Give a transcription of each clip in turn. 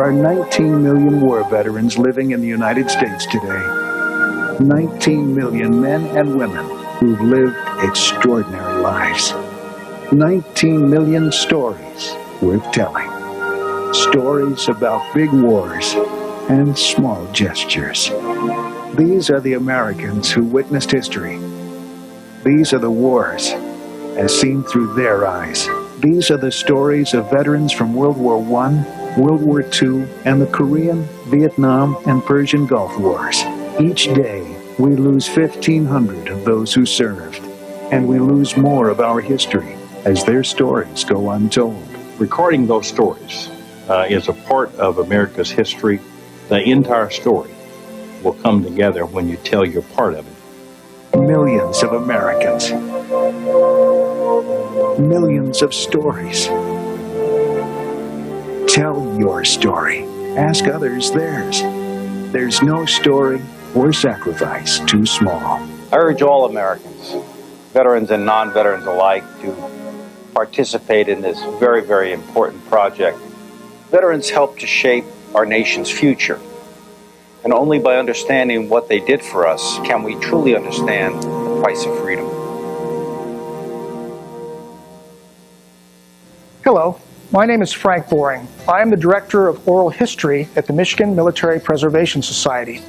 are 19 million war veterans living in the United States today. 19 million men and women who've lived extraordinary lives. 19 million stories worth telling. Stories about big wars and small gestures. These are the Americans who witnessed history. These are the wars as seen through their eyes. These are the stories of veterans from World War I, World War II, and the Korean, Vietnam, and Persian Gulf Wars. Each day, we lose 1,500 of those who served, and we lose more of our history as their stories go untold. Recording those stories is a part of America's history. The entire story will come together when you tell your part of it. Millions of Americans. Millions of stories. Tell your story. Ask others theirs. There's no story or sacrifice too small. I urge all Americans, veterans and non-veterans alike, to participate in this very, very important project. Veterans help to shape our nation's future. And only by understanding what they did for us can we truly understand the price of freedom. Hello, my name is Frank Boring. I am the Director of Oral History at the Michigan Military Preservation Society.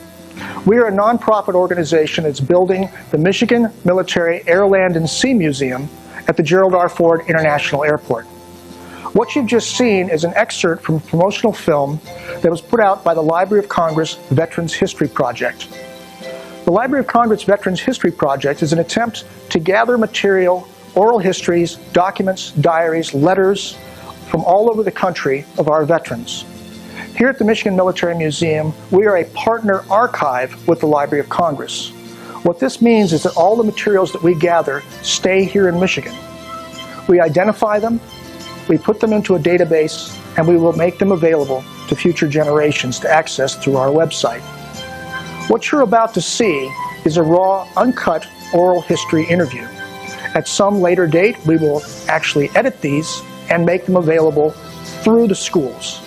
We are a nonprofit organization that's building the Michigan Military Air, Land, and Sea Museum at the Gerald R. Ford International Airport. What you've just seen is an excerpt from a promotional film that was put out by the Library of Congress Veterans History Project. The Library of Congress Veterans History Project is an attempt to gather material, oral histories, documents, diaries, letters from all over the country of our veterans. Here at the Michigan Military Museum, we are a partner archive with the Library of Congress. What this means is that all the materials that we gather stay here in Michigan. We identify them, we put them into a database, and we will make them available to future generations to access through our website. What you're about to see is a raw, uncut oral history interview. At some later date, we will actually edit these and make them available through the schools.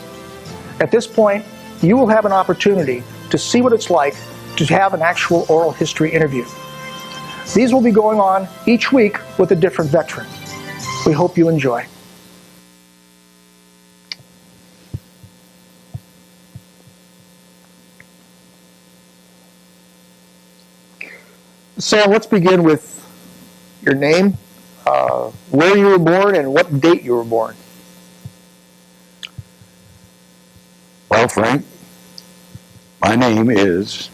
At this point, you will have an opportunity to see what it's like to have an actual oral history interview. These will be going on each week with a different veteran. We hope you enjoy. Sam, let's begin with your name, where you were born, and what date you were born. Well, Frank, my name is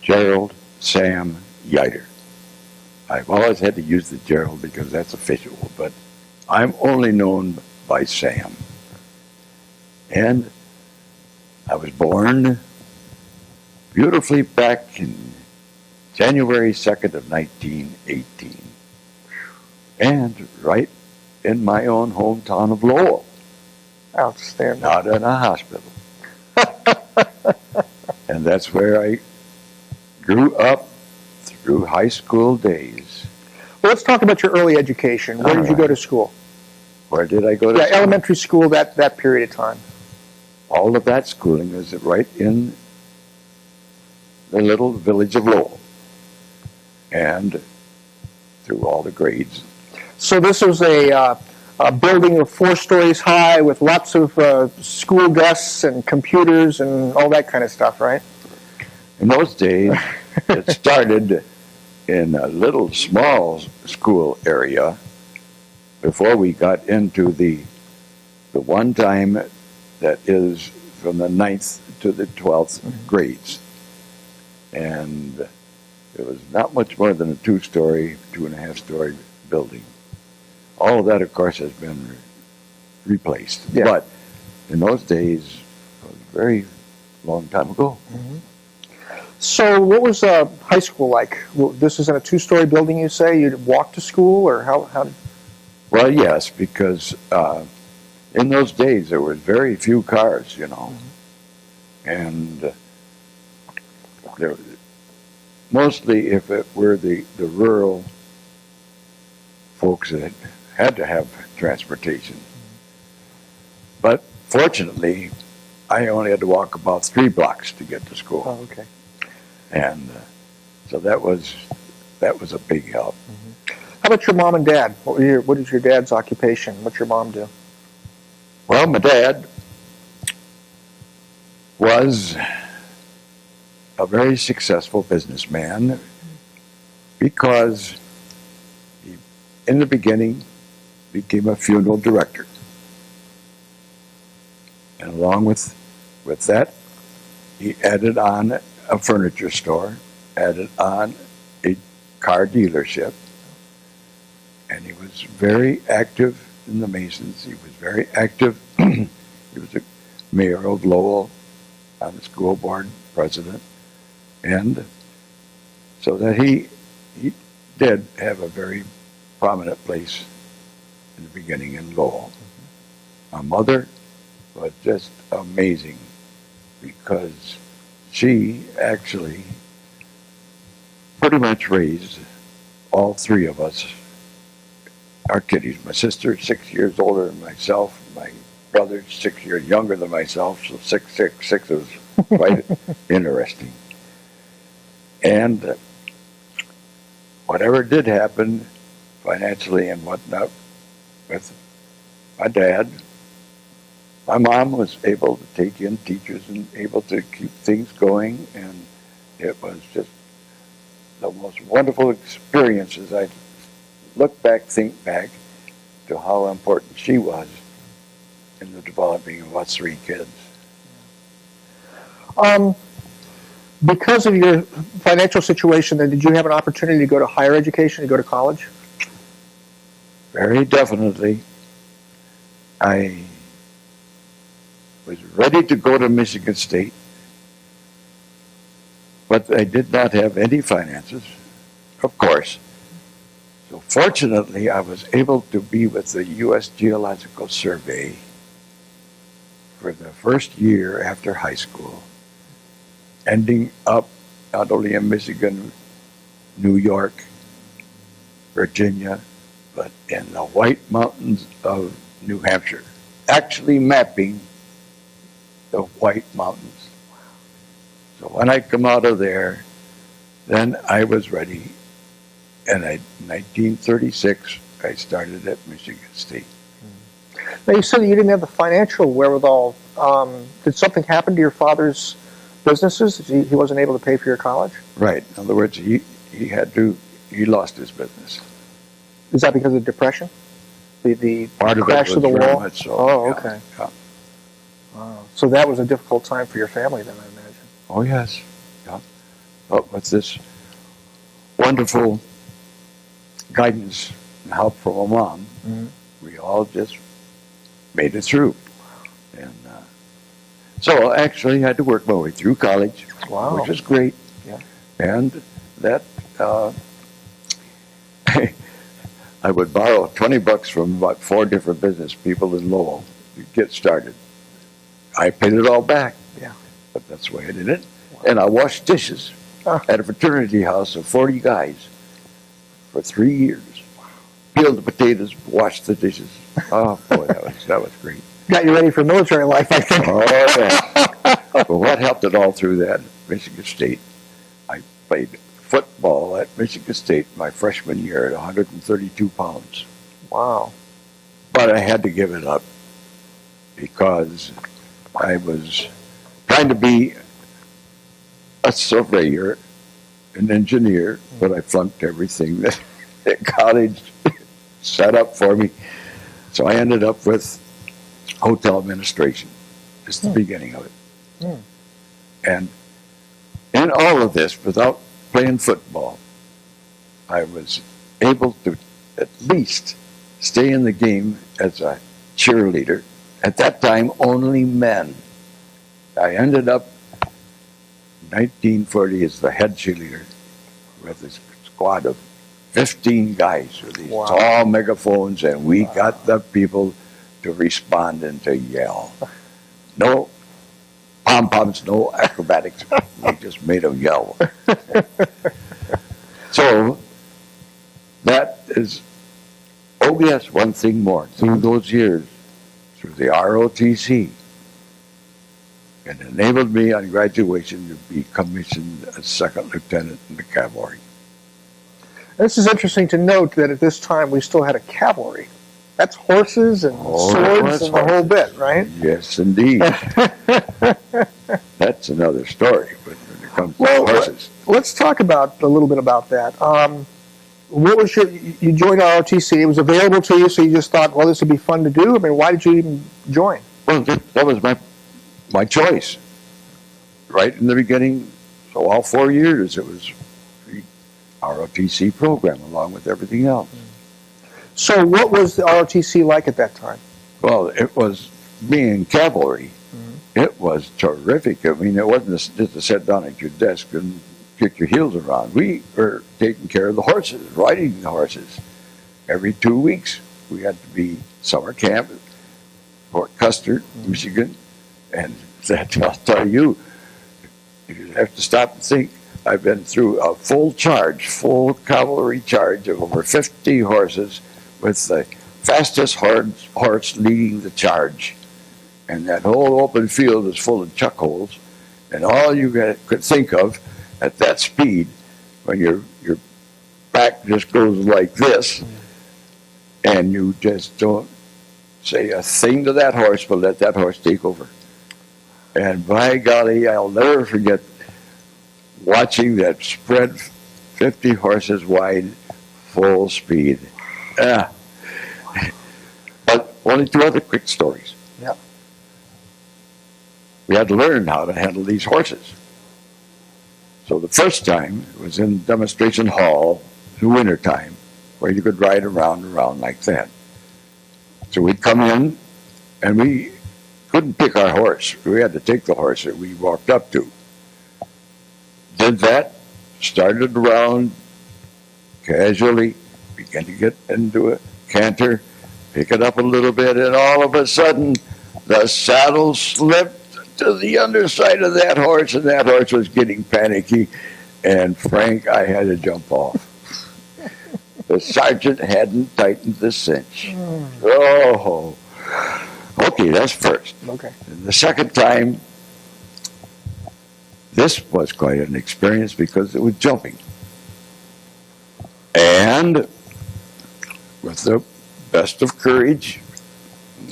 Gerald Sam Yeiter. I've always had to use the Gerald because that's official, but I'm only known by Sam. And I was born beautifully back in January 2nd of 1918. And right in my own hometown of Lowell. Outstanding. Not in a hospital. And that's where I grew up through high school days. Well, let's talk about your early education. Where did you go to school? Where did I go to school? Elementary school, that period of time. All of that schooling was right in the little village of Lowell. And through all the grades. So this was a building of 4 stories high with lots of school desks and computers and all that kind of stuff, right? In those days, it started in a little small school area before we got into the one time that is from the 9th to the 12th grades. And it was not much more than a 2-story, 2.5-story building. All of that, of course, has been replaced. Yeah. But in those days, it was a very long time ago. Mm-hmm. So what was high school like? This is in a 2-story building, you say? You'd walk to school, or how did... Well, yes, because in those days, there were very few cars, you know. Mm-hmm. And there, mostly if it were the rural folks that had to have transportation. But fortunately, I only had to walk about 3 blocks to get to school. Oh, okay. And so that was a big help. How about your mom and dad? What is your dad's occupation? What's your mom do? Well, my dad was a very successful businessman because he, in the beginning, became a funeral director. And along with that, he added on a furniture store, added on a car dealership, and he was very active in the Masons. He was very active. He was a mayor of Lowell, on the school board, president, and so that he did have a very prominent place in the beginning in Lowell. My mother was just amazing because she actually pretty much raised all 3 of us, our kiddies. My sister, 6 years older than myself. My brother, 6 years younger than myself. So 6 was quite interesting. And whatever did happen financially and whatnot with my dad, my mom was able to take in teachers and able to keep things going. And it was just the most wonderful experiences. I look back, think back to how important she was in the developing of us 3 kids. Because of your financial situation, then, did you have an opportunity to go to higher education, to go to college? Very definitely. I was ready to go to Michigan State, but I did not have any finances, of course. So fortunately, I was able to be with the U.S. Geological Survey for the first year after high school, ending up not only in Michigan, New York, Virginia, but in the White Mountains of New Hampshire, actually mapping the White Mountains. So when I come out of there, then I was ready. And in 1936, I started at Michigan State. Now, you said that you didn't have the financial wherewithal. Did something happen to your father's businesses? He wasn't able to pay for your college? Right. In other words, he lost his business. Is that because of depression? The Part of crash it of the was very wall? much so. Oh, yeah, okay. yeah. Wow. So that was a difficult time for your family then, I imagine. Oh, yes. Yeah. But with this wonderful guidance and help from a mom, we all just made it through. And so actually I had to work my way through college, Wow. which was great. Yeah. And that I would borrow $20 from about 4 different business people in Lowell to get started. I paid it all back. Yeah. But that's the way I did it. Wow. And I washed dishes at a fraternity house of 40 guys for 3 years. Peeled the potatoes, washed the dishes. Oh boy, that was great. Got you ready for military life, I think. Oh yeah. But what helped it all through that? Michigan State. I played football at Michigan State my freshman year at 132 pounds. Wow. But I had to give it up because I was trying to be a surveyor, an engineer, but I flunked everything that college set up for me. So I ended up with hotel administration. Just the beginning of it. And in all of this, without playing football, I was able to at least stay in the game as a cheerleader. At that time, only men. I ended up in 1940 as the head cheerleader with a squad of 15 guys with these tall megaphones, and we got the people to respond and to yell. No pom-poms, no acrobatics. We just made them yell. So that is, oh yes, one thing more. Through those years, through the ROTC, and enabled me on graduation to be commissioned as second lieutenant in the cavalry. This is interesting to note that at this time we still had a cavalry. That's horses and swords and the whole bit, right? Yes, indeed. That's another story, but when it comes to horses. Let's talk about a little bit about that. What was you joined ROTC, it was available to you, so you just thought, well, this would be fun to do? I mean, why did you even join? Well, that was my choice. Right in the beginning, so all 4 years, it was the ROTC program along with everything else. So what was the ROTC like at that time? Well, it was being cavalry. It was terrific. I mean, it wasn't just to sit down at your desk and kick your heels around. We were taking care of the horses, riding the horses. Every 2 weeks, we had to be summer camp at Fort Custer, Michigan. And that, I'll tell you, you have to stop and think. I've been through a full cavalry charge of over 50 horses with the fastest horse leading the charge. And that whole open field is full of chuck holes. And all you could think of at that speed, when your back just goes like this, and you just don't say a thing to that horse, but let that horse take over. And by golly, I'll never forget watching that spread 50 horses wide, full speed. But only 2 other quick stories. Yep. We had to learn how to handle these horses. So the first time was in demonstration hall in the wintertime, where you could ride around like that. So we'd come in, and we couldn't pick our horse. We had to take the horse that we walked up to. Did that, started around casually, began to get into a canter, pick it up a little bit, and all of a sudden, the saddle slipped to the underside of that horse, and that horse was getting panicky, and Frank, I had to jump off. The sergeant hadn't tightened the cinch. Oh, okay, that's first. Okay. And the second time, this was quite an experience because it was jumping. And with the best of courage,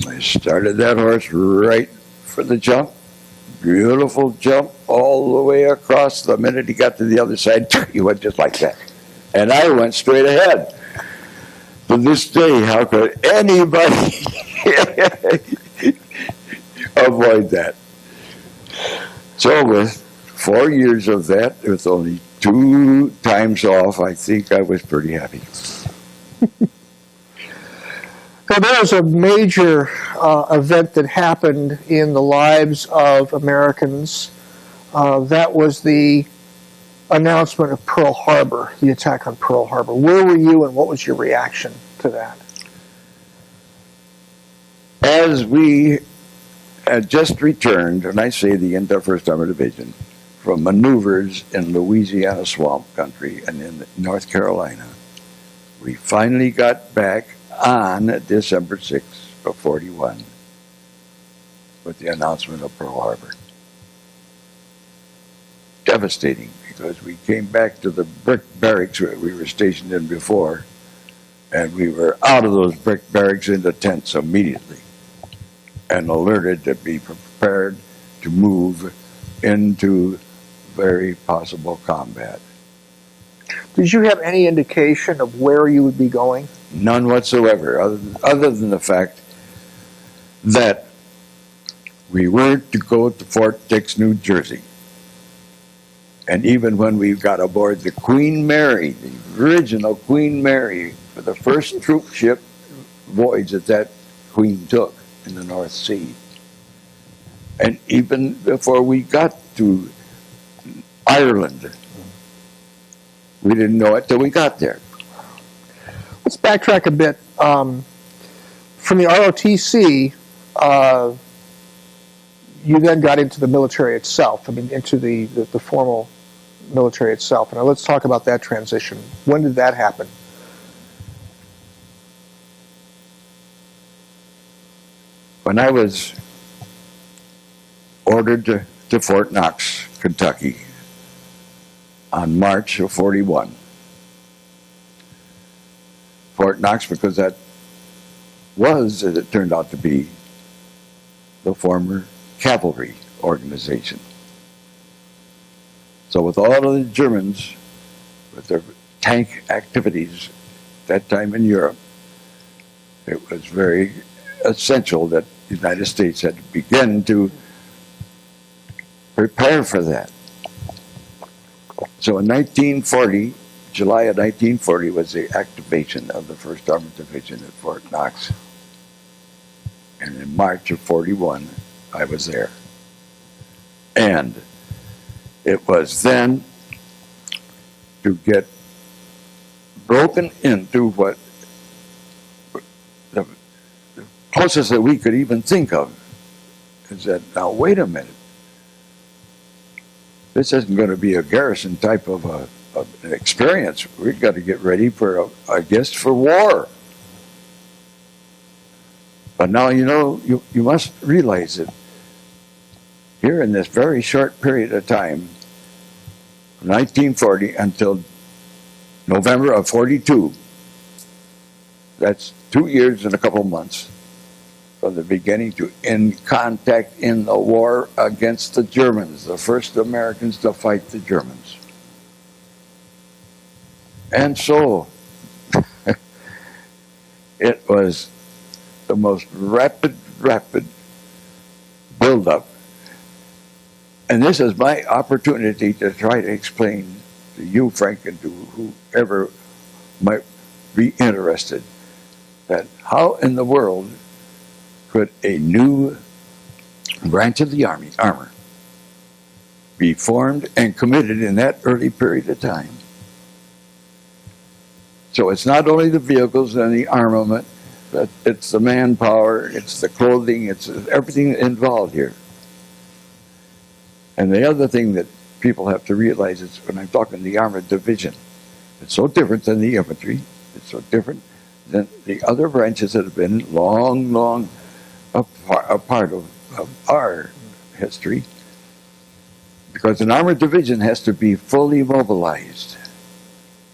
I started that horse right for the jump. Beautiful jump all the way across. The minute he got to the other side, he went just like that. And I went straight ahead. To this day, how could anybody avoid that? So with 4 years of that, with only 2 times off, I think I was pretty happy. Now, there was a major event that happened in the lives of Americans. That was the announcement of Pearl Harbor, the attack on Pearl Harbor. Where were you, and what was your reaction to that? As we had just returned, and I say the entire 1st Armored Division, from maneuvers in Louisiana swamp country and in North Carolina, we finally got back on December 6th of 41 with the announcement of Pearl Harbor. Devastating, because we came back to the brick barracks that we were stationed in before, and we were out of those brick barracks into tents immediately and alerted to be prepared to move into very possible combat. Did you have any indication of where you would be going? None whatsoever, other than the fact that we were to go to Fort Dix, New Jersey. And even when we got aboard the Queen Mary, the original Queen Mary, for the first troop ship voyage that Queen took in the North Sea. And even before we got to Ireland, we didn't know it till we got there. Let's backtrack a bit. From the ROTC, you then got into the military itself, into the formal military itself. And let's talk about that transition. When did that happen? When I was ordered to Fort Knox, Kentucky on March of 41. Fort Knox, because that was, as it turned out to be, the former cavalry organization. So with all of the Germans, with their tank activities at that time in Europe, it was very essential that the United States had to begin to prepare for that. So in 1940, July of 1940 was the activation of the 1st Armored Division at Fort Knox. And in March of 41, I was there. And it was then to get broken into what the closest that we could even think of is that, now wait a minute, this isn't going to be a garrison type of an experience. We've got to get ready for, I guess, for war. But now, you must realize that here in this very short period of time, 1940 until November of 42, that's 2 years and a couple months from the beginning to end contact in the war against the Germans, the first Americans to fight the Germans. And so, it was the most rapid build-up. And this is my opportunity to try to explain to you, Frank, and to whoever might be interested, that how in the world could a new branch of the armor be formed and committed in that early period of time. So it's not only the vehicles and the armament, but it's the manpower, it's the clothing, it's everything involved here. And the other thing that people have to realize is when I'm talking the armored division, it's so different than the infantry, it's so different than the other branches that have been long a part of our history, because an armored division has to be fully mobilized,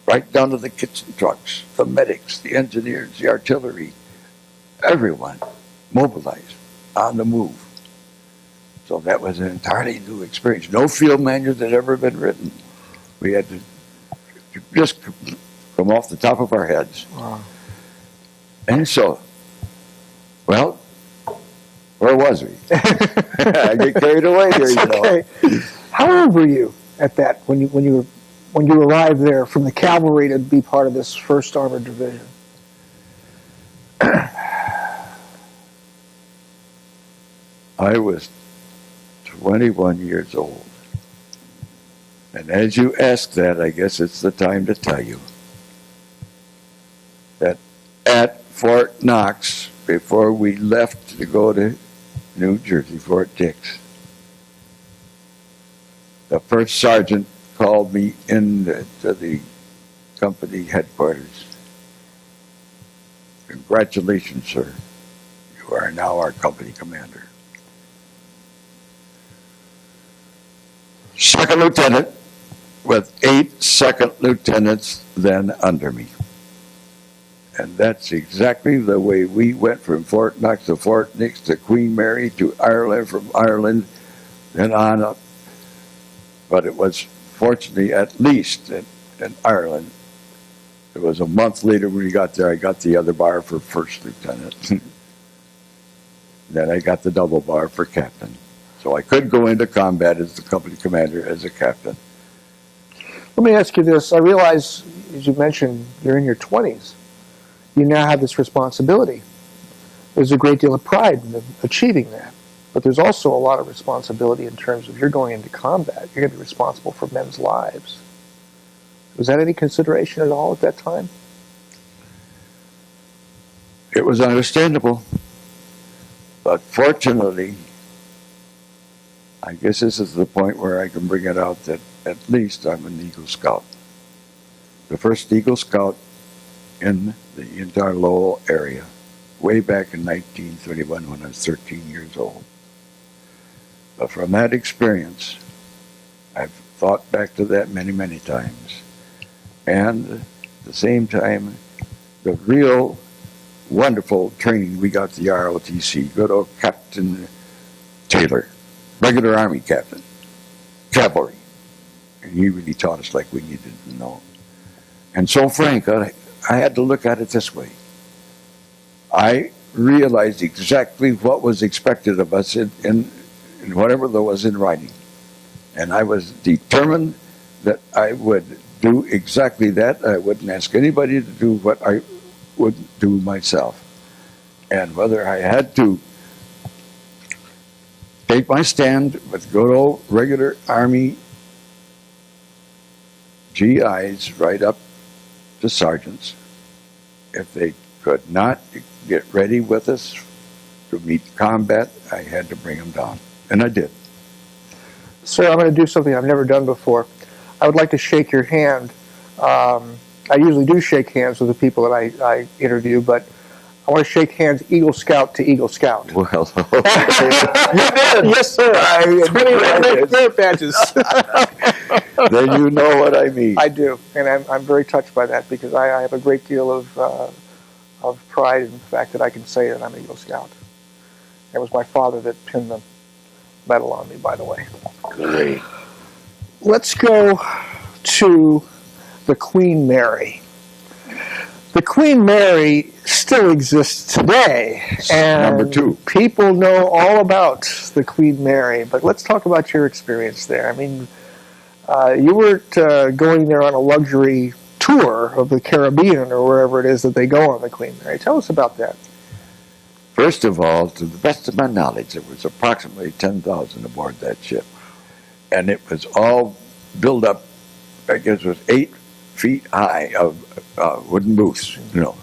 right down to the kitchen trucks, the medics, the engineers, the artillery, everyone mobilized, on the move. So that was an entirely new experience. No field manuals had ever been written. We had to just come off the top of our heads. Wow. And so, well, where was we? I get carried away here, Okay. How old were you at that when you arrived there from the cavalry to be part of this 1st Armored Division? I was 21 years old. And as you ask that, I guess it's the time to tell you that at Fort Knox, before we left to go to New Jersey, Fort Dix, the first sergeant called me into the company headquarters. Congratulations, sir. You are now our company commander. Second lieutenant with 8 second lieutenants then under me. And that's exactly the way we went from Fort Knox to Fort Dix to Queen Mary to Ireland, from Ireland, and on up. But it was fortunately, at least in Ireland, it was a month later when we got there, I got the other bar for first lieutenant. Then I got the double bar for captain. So I could go into combat as the company commander, as a captain. Let me ask you this. I realize, as you mentioned, you're in your 20s. You now have this responsibility. There's a great deal of pride in achieving that. But there's also a lot of responsibility in terms of you're going into combat. You're going to be responsible for men's lives. Was that any consideration at all at that time? It was understandable. But fortunately, I guess this is the point where I can bring it out that at least I'm an Eagle Scout. The first Eagle Scout in the entire Lowell area, way back in 1931 when I was 13 years old. But from that experience, I've thought back to that many, many times. And at the same time, the real wonderful training we got at the ROTC. Good old Captain Taylor, regular Army captain, cavalry. And he really taught us like we needed to know. And so, Frank, I had to look at it this way. I realized exactly what was expected of us in whatever there was in writing. And I was determined that I would do exactly that. I wouldn't ask anybody to do what I wouldn't do myself. And whether I had to take my stand with good old regular Army GIs right up to sergeants, if they could not get ready with us to meet combat, I had to bring them down. And I did. Sir, I'm going to do something I've never done before. I would like to shake your hand. I usually do shake hands with the people that I interview, but I want to shake hands Eagle Scout to Eagle Scout. Well, You did? Yes, sir. 20 merit badges. then you know what I mean. I do, and I'm very touched by that because I have a great deal of pride in the fact that I can say that I'm an Eagle Scout. It was my father that pinned the medal on me, by the way. Great. Let's go to the Queen Mary. The Queen Mary still exists today, and Number 2. people know all about the Queen Mary. But let's talk about your experience there. I mean, you weren't going there on a luxury tour of the Caribbean or wherever it is that they go on the Queen Mary. Tell us about that. First of all, to the best of my knowledge, there was approximately 10,000 aboard that ship. And it was all built up, I guess it was 8 feet high of wooden booths, you know.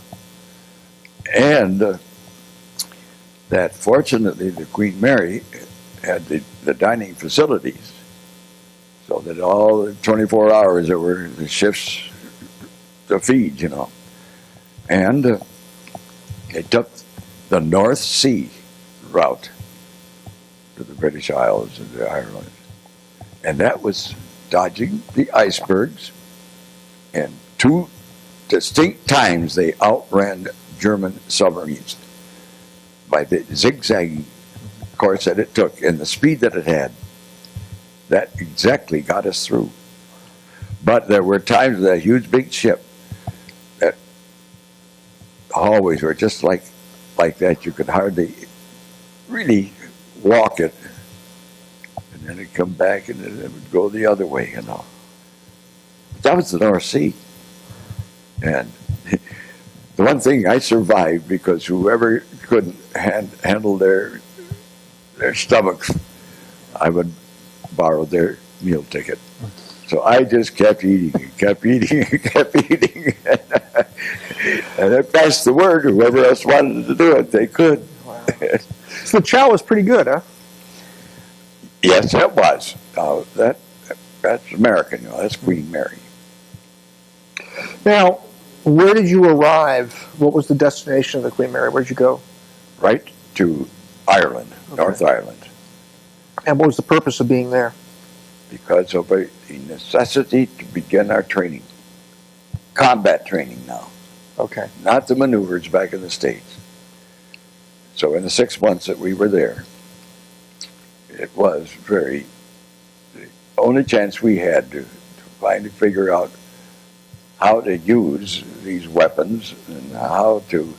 And that fortunately the Queen Mary had the dining facilities, so that all the 24 hours there were the shifts to feed, you know. And they took the North Sea route to the British Isles and the Ireland. And that was dodging the icebergs. And 2 distinct times they outran German submarines by the zigzagging course that it took and the speed that it had. That exactly got us through. But there were times with that huge big ship that hallways were just like that. You could hardly really walk it. And then it'd come back and then it would go the other way, you know. But that was the North Sea. And the one thing I survived because whoever couldn't handle their stomachs, I would borrow their meal ticket. So I just kept eating and kept eating and kept eating. And I passed the word. Whoever else wanted to do it, they could. Wow. So the chow was pretty good, huh? Yes, it was. That's American. You know, that's Queen Mary. Now, where did you arrive? What was the destination of the Queen Mary? Where did you go? Right to Ireland, okay. North Ireland. And what was the purpose of being there? Because of the necessity to begin our training. Combat training now. Okay. Not the maneuvers back in the States. So in the 6 months that we were there, it was the only chance we had to finally figure out how to use these weapons and how to,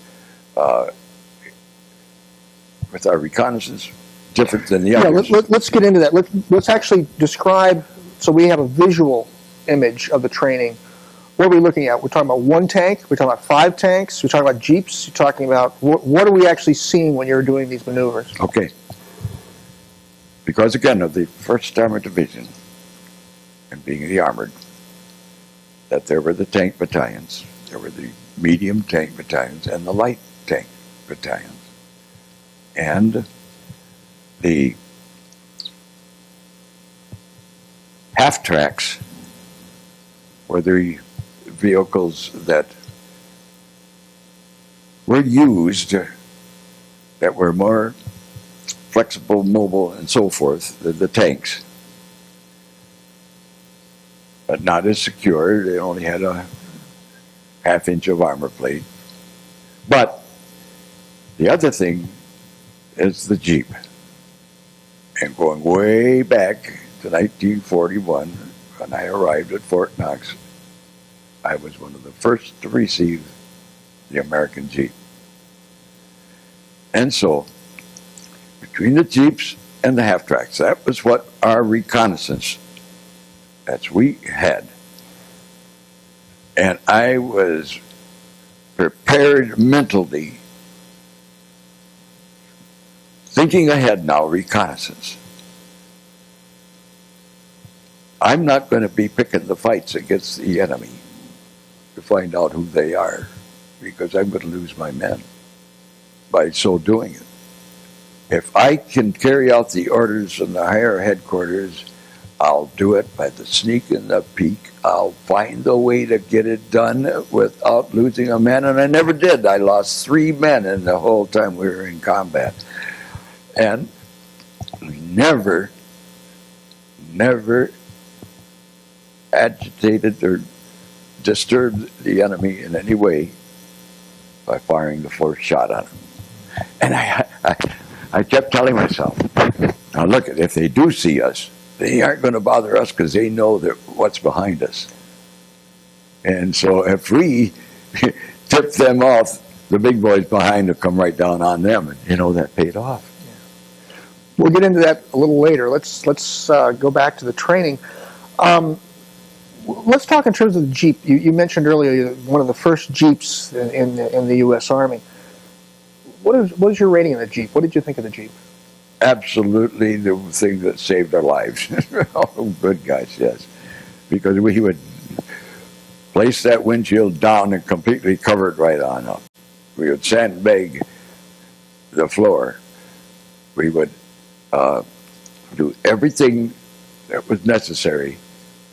with our reconnaissance, different than the others. Let's get into that. Let's actually describe, so we have a visual image of the training. What are we looking at? We're talking about 1 tank? We're talking about 5 tanks? We're talking about jeeps? You're talking about, what are we actually seeing when you're doing these maneuvers? Okay. Because again of the 1st Armored Division, and being the armored, that there were the tank battalions, there were the medium tank battalions, and the light tank battalions. And the half-tracks were the vehicles that were used that were more flexible, mobile, and so forth, the tanks. But not as secure. They only had a half-inch of armor plate. But the other thing is the Jeep. And going way back to 1941, when I arrived at Fort Knox, I was one of the first to receive the American Jeep. And so, between the Jeeps and the half-tracks, that was what our reconnaissance that we had. And I was prepared mentally, thinking ahead now, reconnaissance. I'm not going to be picking the fights against the enemy to find out who they are, because I'm going to lose my men by so doing it. If I can carry out the orders from the higher headquarters, I'll do it by the sneak and the peek. I'll find a way to get it done without losing a man, and I never did. I lost 3 men in the whole time we were in combat. And we never agitated or disturbed the enemy in any way by firing the first shot on him. And I kept telling myself, now look, if they do see us, they aren't going to bother us because they know that what's behind us. And so if we tip them off, the big boys behind will come right down on them, and that paid off. We'll get into that a little later. Let's go back to the training. Let's talk in terms of the Jeep. You mentioned earlier one of the first Jeeps in the U.S. Army. What is your rating of the Jeep? What did you think of the Jeep? Absolutely the thing that saved our lives. Oh, good guys, yes. Because we would place that windshield down and completely cover it right on up. We would sandbag the floor. We would do everything that was necessary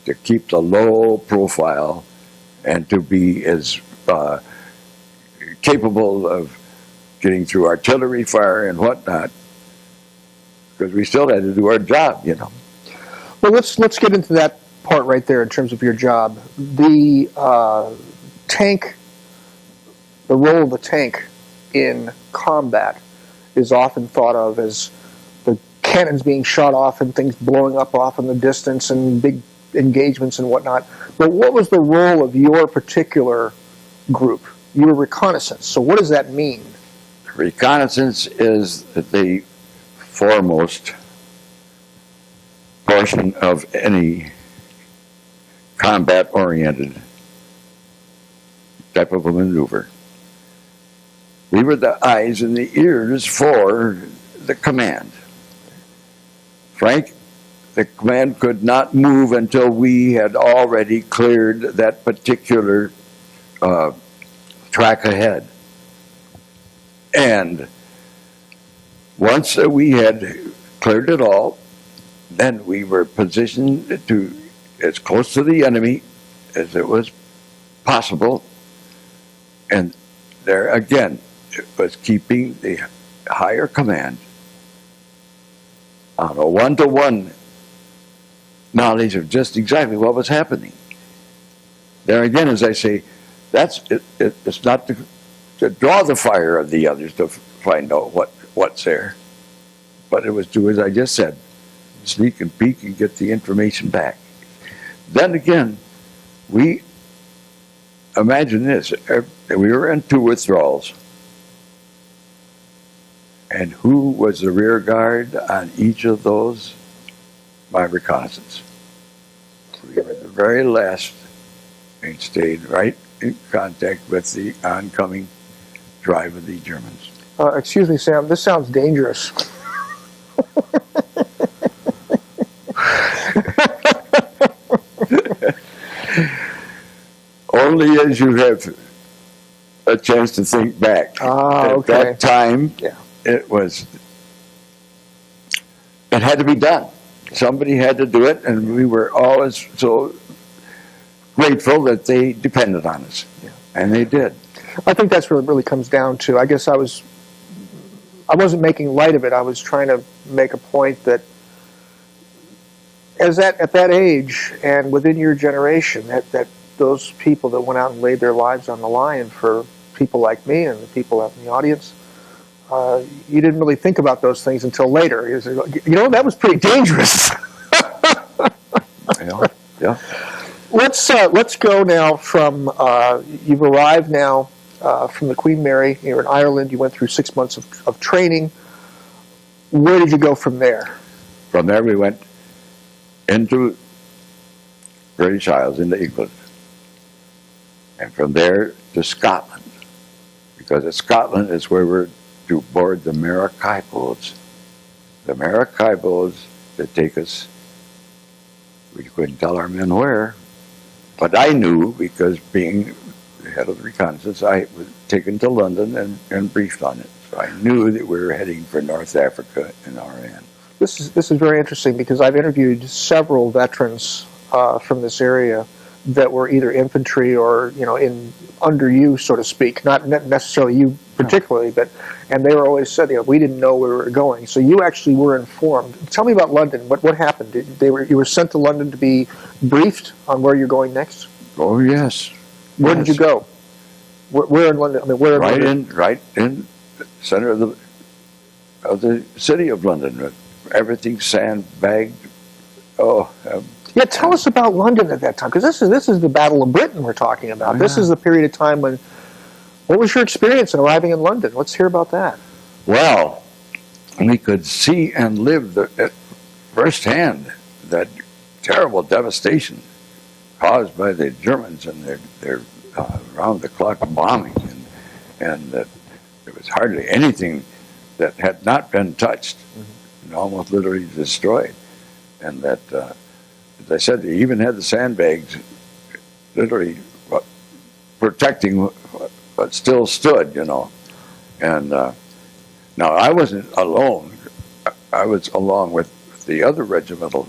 to keep the low profile and to be as capable of getting through artillery fire and whatnot, because we still had to do our job, Well, let's get into that part right there in terms of your job. The tank, the role of the tank in combat is often thought of as the cannons being shot off and things blowing up off in the distance and big engagements and whatnot. But what was the role of your particular group? You were reconnaissance. So what does that mean? Reconnaissance is the foremost portion of any combat-oriented type of a maneuver. We were the eyes and the ears for the command. Frank, the command could not move until we had already cleared that particular track ahead. And once we had cleared it all, then we were positioned to as close to the enemy as it was possible. And there again, it was keeping the higher command on a one-to-one knowledge of just exactly what was happening. There again, as I say, it's not to draw the fire of the others to find out what's there, but it was to, as I just said, sneak and peek and get the information back. Then again, we imagine this: we were in 2 withdrawals, and who was the rear guard on each of those? My reconnaissance. We were the very last and stayed right in contact with the oncoming drive of the Germans. Excuse me, Sam, this sounds dangerous. Only as you have a chance to think back. At that time, it had to be done. Somebody had to do it, and we were always so grateful that they depended on us, and they did. I think that's what it really comes down to. I guess I I wasn't making light of it. I was trying to make a point that at that age and within your generation, that those people that went out and laid their lives on the line for people like me and the people out in the audience, you didn't really think about those things until later. That was pretty dangerous. Yeah. Let's go now from you've arrived now from the Queen Mary. You're in Ireland. You went through 6 months of training. Where did you go from there? From there we went into British Isles, into England. And from there to Scotland. Because at Scotland is where we're to board the Maracay boats. The Maracay boats that take us, we couldn't tell our men where, but I knew because being the head of the reconnaissance, I was taken to London and briefed on it. So I knew that we were heading for North Africa and RN. This is very interesting because I've interviewed several veterans from this area that were either infantry or in under you, so to speak, not necessarily you particularly, and they were always said we didn't know where we were going. So you actually were informed. Tell me about London. What happened? You were sent to London to be briefed on where you're going next. Oh yes. Where did you go? Where in London? I mean, where? Right in the center of the city of London. Everything sandbagged. Yeah, tell us about London at that time, because this is the Battle of Britain we're talking about. This is the period of time when. What was your experience in arriving in London? Let's hear about that. Well, we could see and live firsthand that terrible devastation caused by the Germans and their round-the-clock bombing, and that there was hardly anything that had not been touched, and almost literally destroyed, and that. As I said, they even had the sandbags literally protecting what still stood, And now I wasn't alone. I was along with the other regimental.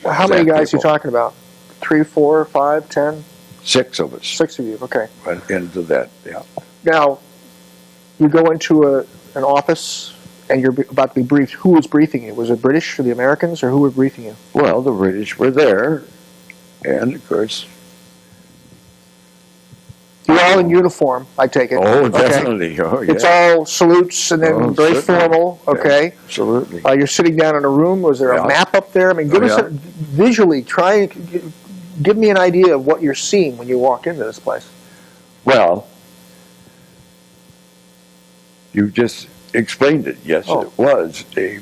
How many guys are you talking about? 3, 4, 5, 10? 6 of us. 6 of you, okay. Went into that, yeah. Now, you go into an office and you're about to be briefed. Who was briefing you? Was it British or the Americans, or who were briefing you? Well, the British were there, and of course... You're all in uniform, I take it. Oh, definitely. Okay. Oh, yeah. It's all salutes and then very formal, okay? Yeah, absolutely. You're sitting down in a room. Was there a map up there? I mean, give us visually, give me an idea of what you're seeing when you walk into this place. Well, you just explained it. Yes, it was a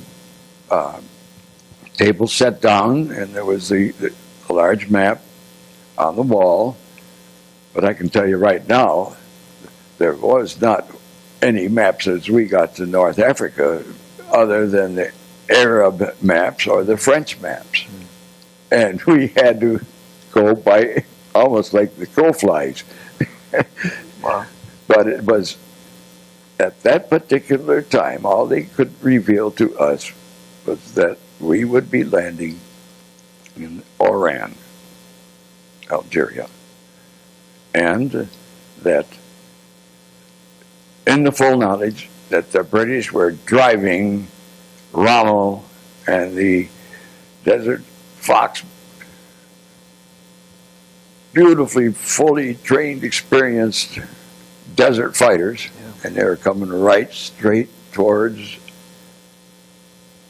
table set down, and there was a large map on the wall. But I can tell you right now, there was not any maps as we got to North Africa other than the Arab maps or the French maps. And we had to go by almost like the crow flies. Wow. But it was, at that particular time, all they could reveal to us was that we would be landing in Oran, Algeria. And that in the full knowledge that the British were driving Rommel and the Desert Fox, beautifully, fully trained, experienced desert fighters, and they were coming right straight towards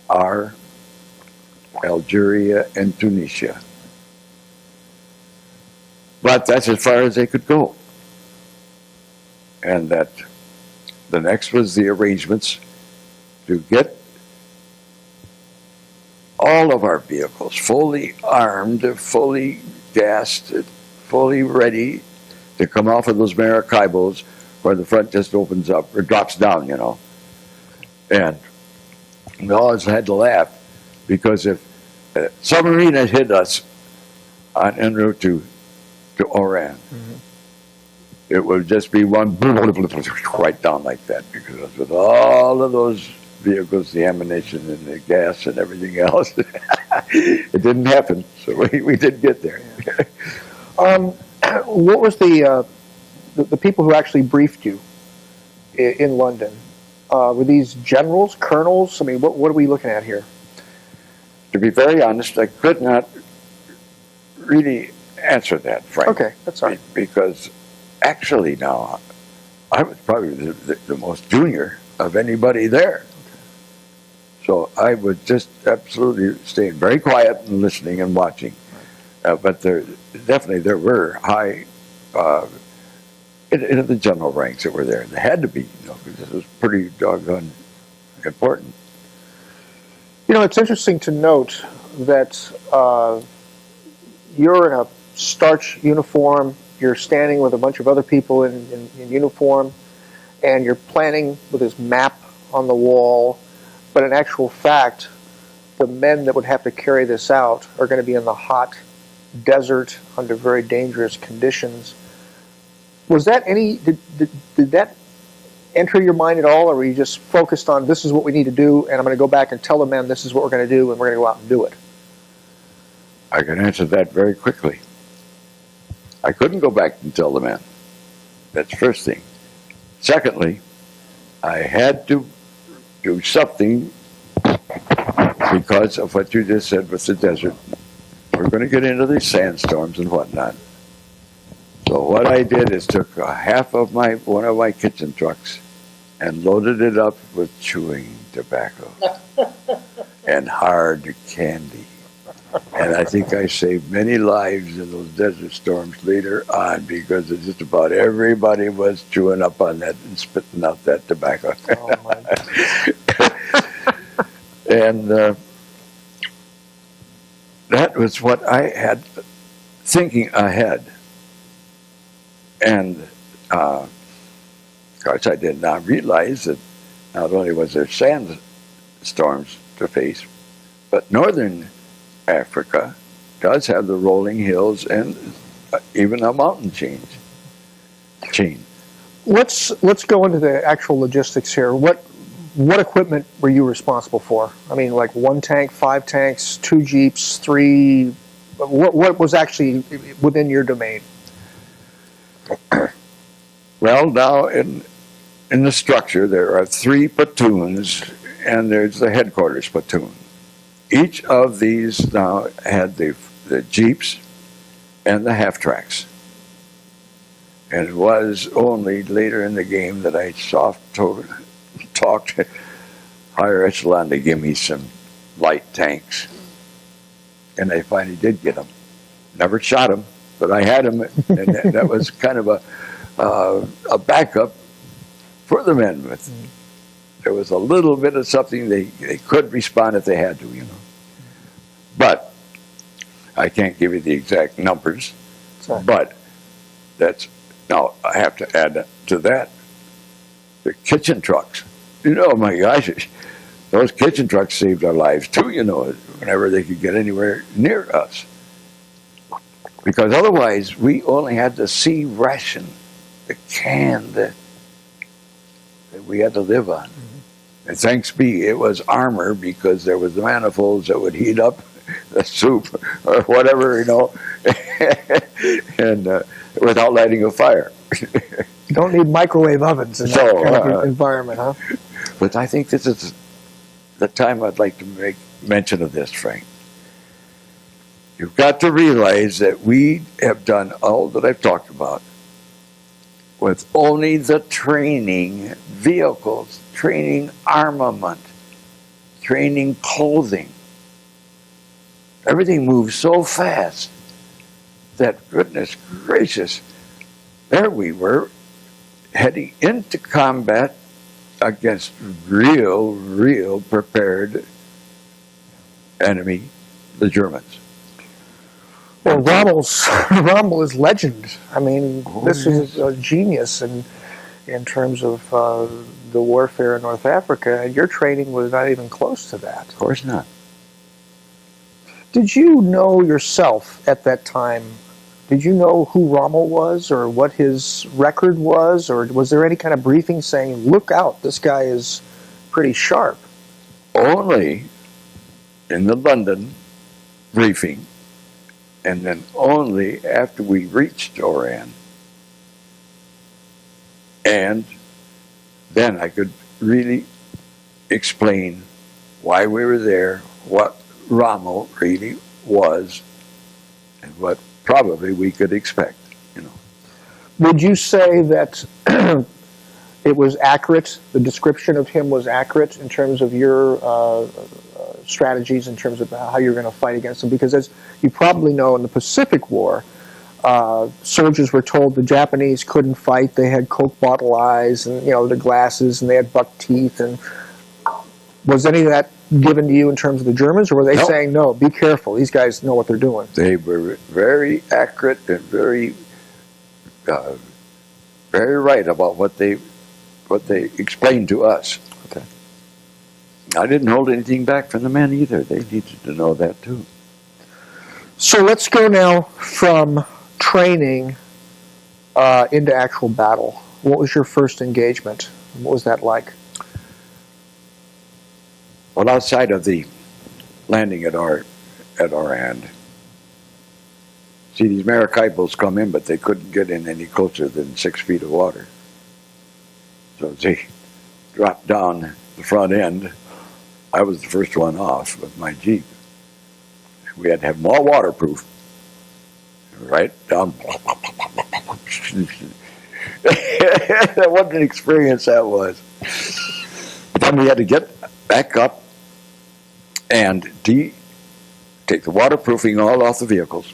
our Algeria and Tunisia. But that's as far as they could go. And that the next was the arrangements to get all of our vehicles fully armed, fully gassed, fully ready to come off of those Maracaibos where the front just opens up or drops down, And we always had to laugh because if a submarine had hit us en route to Oran, it would just be one right down like that, because with all of those vehicles, the ammunition and the gas and everything else, it didn't happen. So we did get there. What was the people who actually briefed you in London? Were these generals, colonels? I mean, what are we looking at here? To be very honest, I could not really answer that, Frank. Okay, that's all right. Because actually now, I was probably the most junior of anybody there. So I was just absolutely staying very quiet and listening and watching. But there were high, in the general ranks that were there. There had to be, because this was pretty doggone important. It's interesting to note that you're in a starch uniform, you're standing with a bunch of other people in uniform, and you're planning with this map on the wall, but in actual fact, the men that would have to carry this out are going to be in the hot desert under very dangerous conditions. Was that did that enter your mind at all, or were you just focused on this is what we need to do, and I'm going to go back and tell the men this is what we're going to do, and we're going to go out and do it? I can answer that very quickly. I couldn't go back and tell the men. That's the first thing. Secondly, I had to do something because of what you just said with the desert. We're going to get into these sandstorms and whatnot. So what I did is took half of one of my kitchen trucks and loaded it up with chewing tobacco and hard candy. And I think I saved many lives in those desert storms later on because just about everybody was chewing up on that and spitting out that tobacco. Oh my. And that was what I had thinking ahead. And of course, I did not realize that not only was there sandstorms to face, but northern Africa does have the rolling hills and even a mountain chain. Let's go into the actual logistics here. What equipment were you responsible for? I mean, like 1 tank, 5 tanks, 2 jeeps, 3. What was actually within your domain? Well, now in the structure there are 3 platoons, and there's the headquarters platoon. Each of these now had the jeeps and the half tracks. And it was only later in the game that I talked higher echelon to give me some light tanks. And I finally did get them. Never shot them, but I had them, and that was kind of a backup for the men. There was a little bit of something they could respond if they had to, But I can't give you the exact numbers. Sorry. But now I have to add to that the kitchen trucks. My gosh, those kitchen trucks saved our lives too, whenever they could get anywhere near us. Because otherwise, we only had the sea ration, the can that we had to live on. And thanks be, it was armor because there was the manifolds that would heat up the soup or whatever, and without lighting a fire. You don't need microwave ovens in that kind of environment, huh? But I think this is the time I'd like to make mention of this, Frank. You've got to realize that we have done all that I've talked about with only the training vehicles, training armament, training clothing. Everything moves so fast that, goodness gracious, there we were heading into combat against real prepared enemy, the Germans. Well, Rommel is legend. I mean, this is a genius in terms of the warfare in North Africa, and your training was not even close to that. Of course not. Did you know yourself at that time, did you know who Rommel was or what his record was, or was there any kind of briefing saying, look out, this guy is pretty sharp? Only in the London briefing, and then only after we reached Oran. And then I could really explain why we were there, what Rommel really was, and what probably we could expect. Would you say that it was accurate, the description of him was accurate in terms of your strategies, in terms of how you're going to fight against him? Because as you probably know, in the Pacific War, soldiers were told the Japanese couldn't fight. They had Coke bottle eyes and, the glasses, and they had buck teeth. And was any of that given to you in terms of the Germans, or were they saying, no, be careful, these guys know what they're doing? They were very accurate and very right about what they explained to us. Okay. I didn't hold anything back from the men either. They needed to know that too. So let's go now from training into actual battle. What was your first engagement? What was that like? Well, outside of the landing at Oran, see, these Maracaibo's come in, but they couldn't get in any closer than 6 feet of water. So as they dropped down the front end, I was the first one off with my Jeep. We had to have them all waterproof. Right down. What an experience that was. Then we had to get back up and take the waterproofing all off the vehicles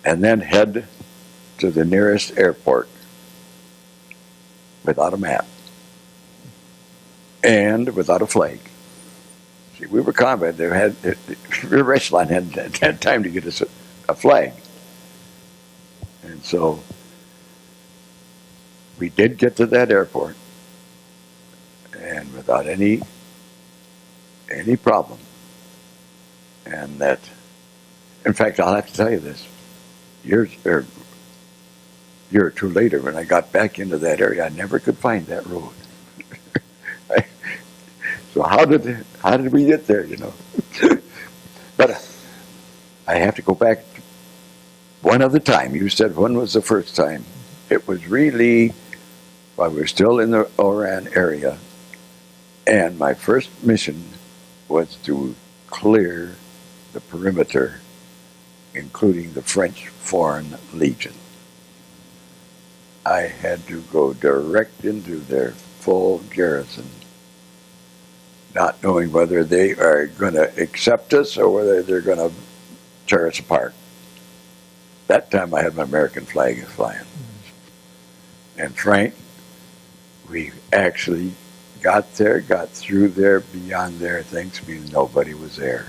and then head to the nearest airport without a map and without a flag. See, we were combat. The rear echelon had time to get us a flag. And so we did get to that airport, and without any problem. And that, in fact, I'll have to tell you this. Year or two later, when I got back into that area, I never could find that road. So how did we get there? But I have to go back one other time. You said when was the first time? It was really while we were still in the Oran area, and my first mission was to clear the perimeter, including the French Foreign Legion. I had to go direct into their full garrison, not knowing whether they are going to accept us or whether they're going to tear us apart. That time I had my American flag flying. And Frank, we actually got through there, beyond there, thanks to me, nobody was there.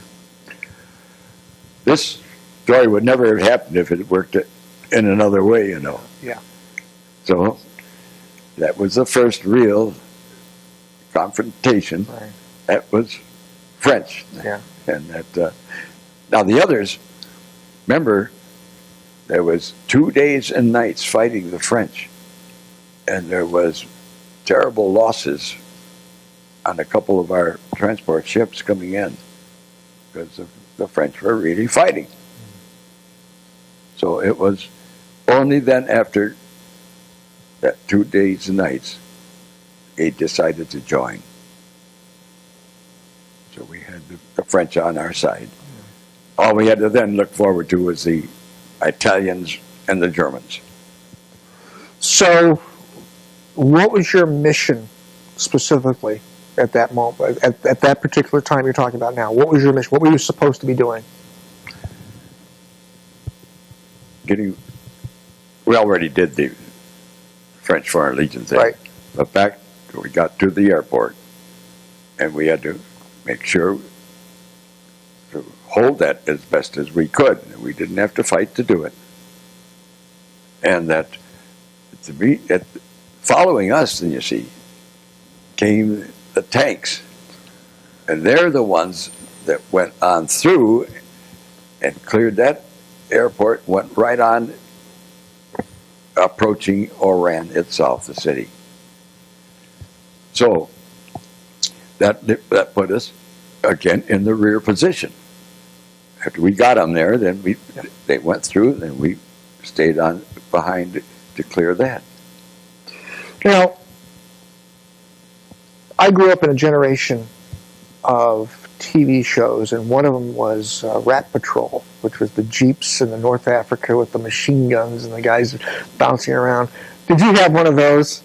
This story would never have happened if it worked in another way, Yeah. So that was the first real confrontation. Right. That was French. Yeah. And that, now the others, remember, there was 2 days and nights fighting the French, and there was terrible losses on a couple of our transport ships coming in because the French were really fighting. So it was only then, after that 2 days and nights, they decided to join. So we had the French on our side. All we had to then look forward to was the Italians and the Germans. So what was your mission specifically at that moment, at that particular time you're talking about now? What was your mission? What were you supposed to be doing? We already did the French Foreign Legion thing. Right. But back, we got to the airport, and we had to make sure to hold that as best as we could. We didn't have to fight to do it. And that following us, then you see, came the tanks. And they're the ones that went on through and cleared that airport, went right on approaching Oran itself, the city. So that put us again in the rear position. After we got them there, then they went through, then we stayed on behind to clear that. Now, I grew up in a generation of TV shows, and one of them was Rat Patrol, which was the Jeeps in the North Africa with the machine guns and the guys bouncing around. Did you have one of those?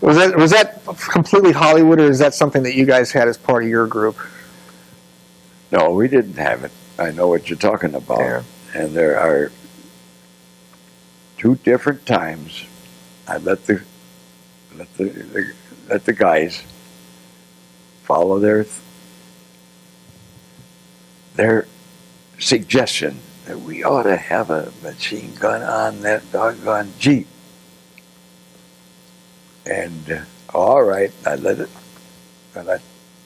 Was that completely Hollywood, or is that something that you guys had as part of your group? No, we didn't have it. I know what you're talking about. Yeah. And there are two different times I let the guys follow their suggestion that we ought to have a machine gun on that doggone Jeep. And all right, I let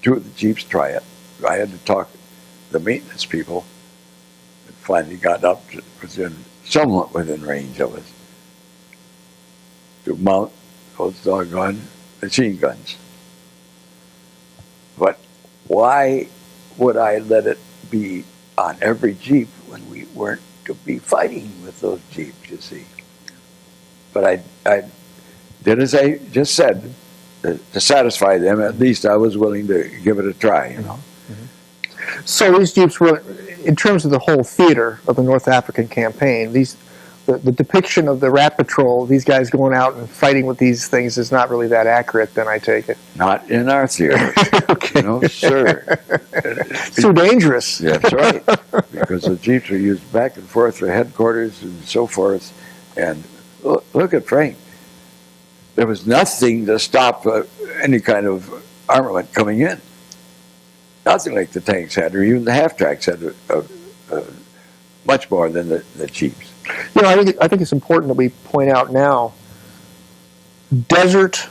two of the Jeeps try it. I had to talk to the maintenance people and finally got up to somewhat within range of us to mount those doggone machine guns. But why would I let it be on every Jeep when we weren't to be fighting with those Jeeps, you see? But I did as I just said, to satisfy them. At least I was willing to give it a try, you know. Mm-hmm. So these Jeeps were, in terms of the whole theater of the North African campaign, the depiction of the Rat Patrol, these guys going out and fighting with these things, is not really that accurate, then, I take it. Not in our theater. Okay. No, sir. It's too dangerous. That's right. Because the Jeeps are used back and forth for headquarters and so forth. And look at Frank. There was nothing to stop any kind of armament coming in. Nothing like the tanks had, or even the half-tracks had much more than the Jeeps. You know, I think it's important that we point out now, desert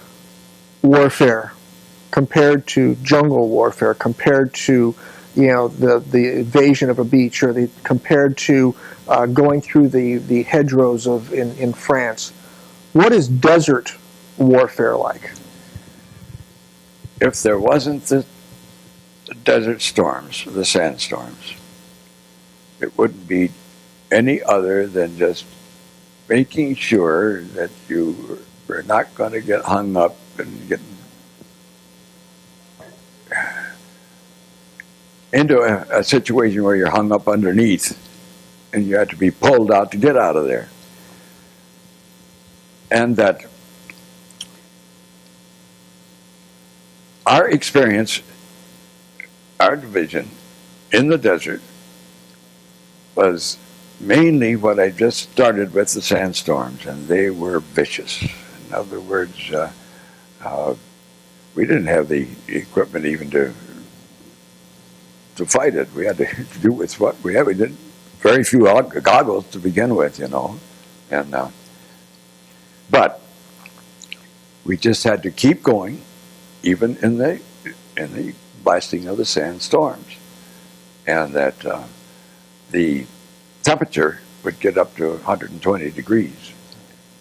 warfare compared to jungle warfare, compared to, you know, the invasion of a beach, or compared to going through the hedgerows in France. What is desert warfare like? If there wasn't the desert storms, the sandstorms, it wouldn't be any other than just making sure that you were not going to get hung up and get into a situation where you're hung up underneath and you have to be pulled out to get out of there. And that our experience, our division in the desert, was mainly what I just started with, the sandstorms, and they were vicious. In other words, we didn't have the equipment even to fight it. We had to do with what we had. We did very few goggles to begin with, you know, and but we just had to keep going, even in the blasting of the sandstorms, and that the temperature would get up to 120 degrees,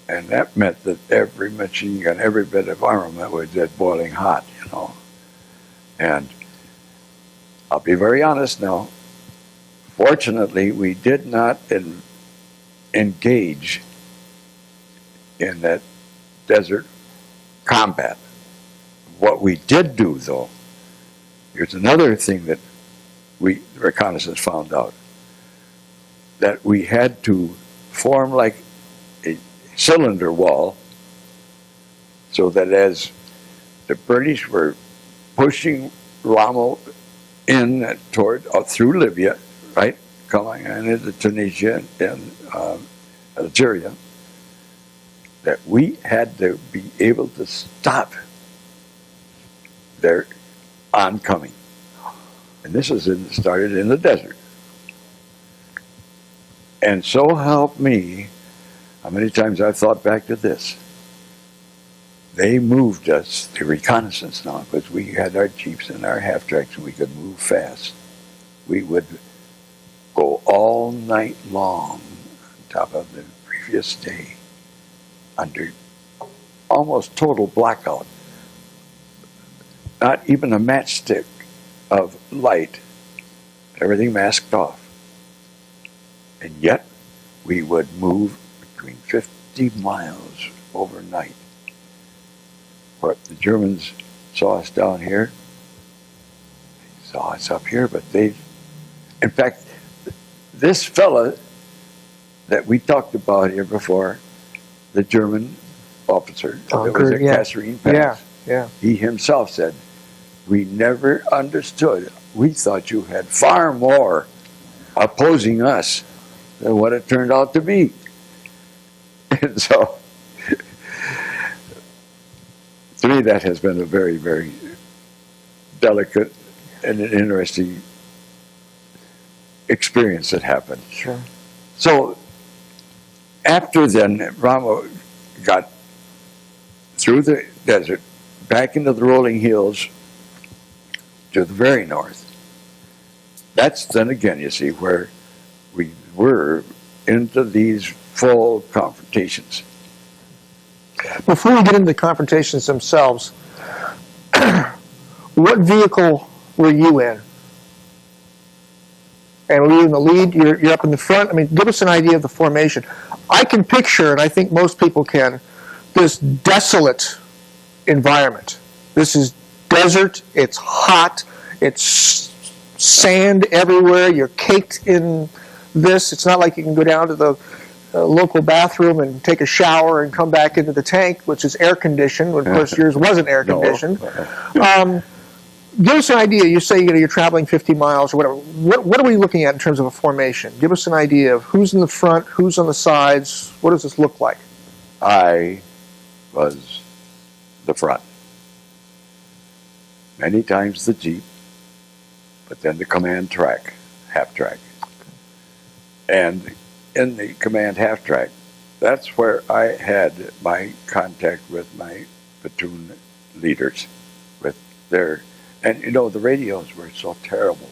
and that meant that every machine gun, every bit of armament was just boiling hot, you know. And I'll be very honest now. Fortunately, we did not engage in that desert combat. What we did do, though, here's another thing that the reconnaissance found out, that we had to form like a cylinder wall, so that as the British were pushing Rommel in toward through Libya, right, coming into Tunisia and Algeria, that we had to be able to stop their oncoming. And this started in the desert. And so help me, how many times I've thought back to this. They moved us to reconnaissance now, because we had our Jeeps and our half-tracks and we could move fast. We would go all night long on top of the previous day under almost total blackout. Not even a matchstick of light, everything masked off. And yet, we would move between 50 miles overnight. But the Germans saw us down here. They saw us up here, but in fact, this fella that we talked about here before, the German officer that was at Kasserine Pass, he himself said, "We never understood. We thought you had far more opposing us than what it turned out to be." And so, to me, that has been a very, very delicate and an interesting experience that happened. Sure. So, after then, Rama got through the desert, back into the rolling hills to the very north. That's then again, you see, where we were into these full confrontations. Before we get into the confrontations themselves, what vehicle were you in? And were you in the lead? You're up in the front? I mean, give us an idea of the formation. I can picture, and I think most people can, this desolate environment. This is desert, it's hot, it's sand everywhere, you're caked in this. It's not like you can go down to the local bathroom and take a shower and come back into the tank, which is air conditioned. Of course, yours wasn't air conditioned. Give us an idea. You say you're traveling 50 miles or whatever. What are we looking at in terms of a formation? Give us an idea of who's in the front, who's on the sides. What does this look like? I was the front. Many times the Jeep, but then the command track, half track. And in the command half track, that's where I had my contact with my platoon leaders, with their, and you know, the radios were so terrible.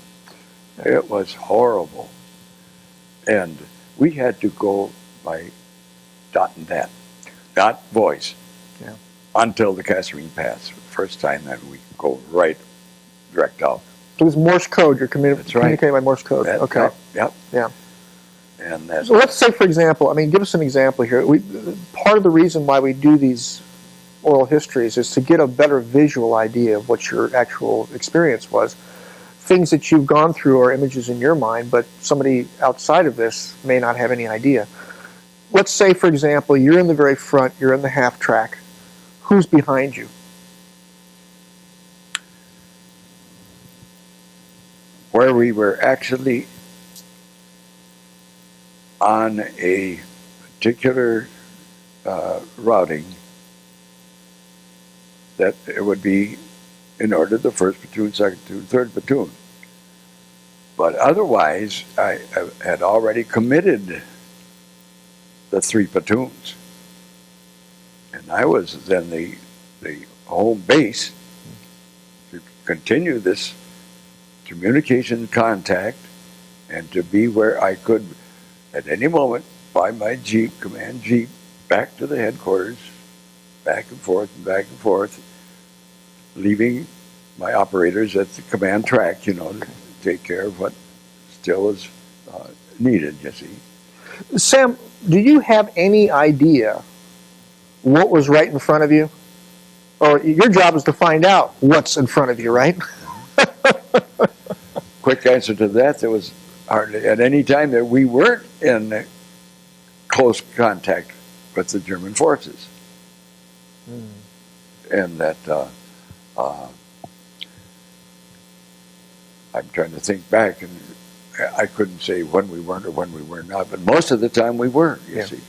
It was horrible. And we had to go by dot and dat, not voice, until the Kasserine Pass. First time that we could go right direct out. It was Morse code. You're communicating by Morse code. Okay. Yep. Yeah. And that's, so let's say, for example, I mean, give us an example here. Part of the reason why we do these oral histories is to get a better visual idea of what your actual experience was. Things that you've gone through are images in your mind, but somebody outside of this may not have any idea. Let's say, for example, you're in the very front, you're in the half track. Who's behind you? where we were actually on a particular routing that it would be in order the 1st platoon, 2nd platoon, 3rd platoon. But otherwise, I had already committed the 3 platoons. And I was then the home base to continue this communication contact and to be where I could, at any moment, by my Jeep, command Jeep, back to the headquarters, back and forth, leaving my operators at the command track, you know, to take care of what still is needed, you see. Sam, do you have any idea what was right in front of you? Or your job is to find out what's in front of you, right? Quick answer to that, there was hardly at any time that we weren't in close contact with the German forces. And that I'm trying to think back, and I couldn't say when we weren't or when we were not, but most of the time we were, you see.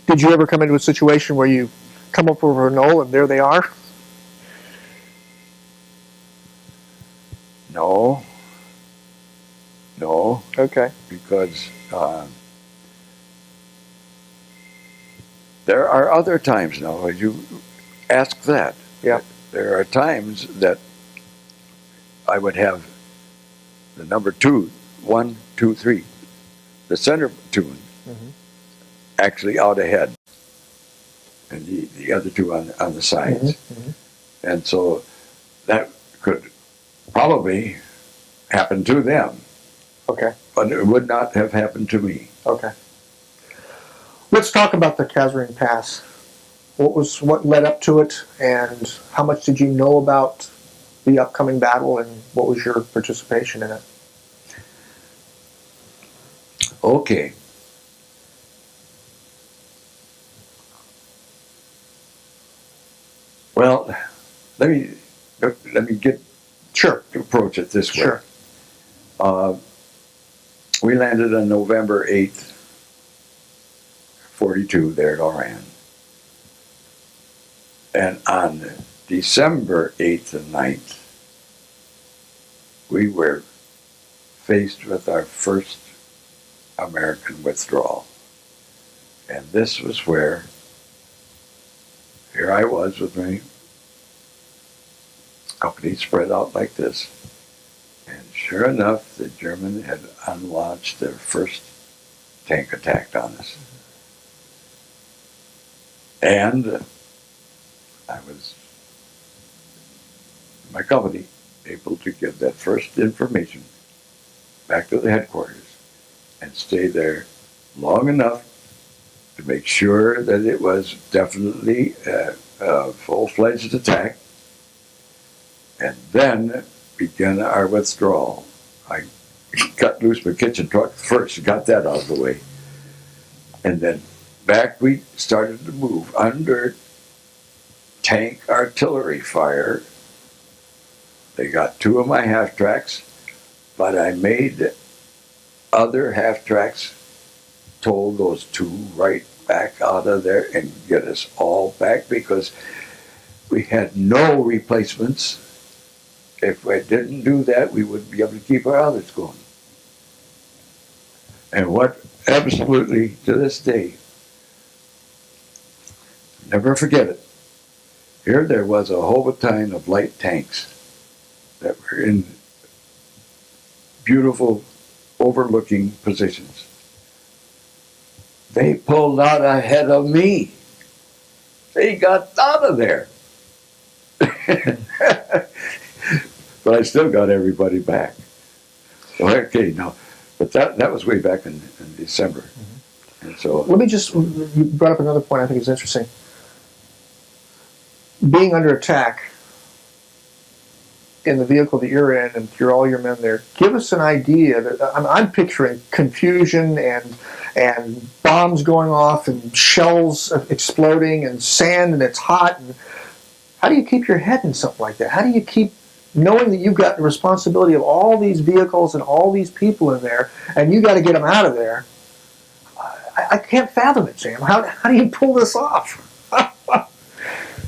Did you ever come into a situation where you come up over a knoll and there they are? No. Okay. Because there are other times now, as you ask that. Yeah. There are times that I would have the number 2, 1, 2, 3, the center platoon, actually out ahead, and the other 2 on the sides. And so that could probably happen to them. Okay. But it would not have happened to me. Okay. Let's talk about the Kasserine Pass. what led up to it, and how much did you know about the upcoming battle, and what was your participation in it? Okay. Well, let me Sure. approach it this way. Sure. We landed on November 8th, 42 there at Oran. And on December 8th and 9th, we were faced with our first American withdrawal. And this was where, here I was with my company spread out like this. And sure enough, the Germans had unlaunched their first tank attack on us. And I was, my company, able to give that first information back to the headquarters and stay there long enough to make sure that it was definitely a full-fledged attack, and then began our withdrawal. I cut loose my kitchen truck first, got that out of the way, and then back we started to move under tank artillery fire. They got 2 of my half-tracks, but I made other half-tracks, told those 2 right back out of there and get us all back, because we had no replacements. If we didn't do that, we wouldn't be able to keep our others going. And what absolutely, to this day, never forget it, here there was a whole battalion of light tanks that were in beautiful overlooking positions. They pulled out ahead of me. They got out of there. But I still got everybody back. So, okay, no, but that was way back in December. Mm-hmm. And so, let me just, you brought up another point I think is interesting. Being under attack in the vehicle that you're in, and you're all your men there, give us an idea. That I'm picturing confusion and bombs going off and shells exploding and sand, and it's hot. And how do you keep your head in something like that? How do you keep knowing that you've got the responsibility of all these vehicles and all these people in there, and you got to get them out of there? I can't fathom it, Sam. How do you pull this off?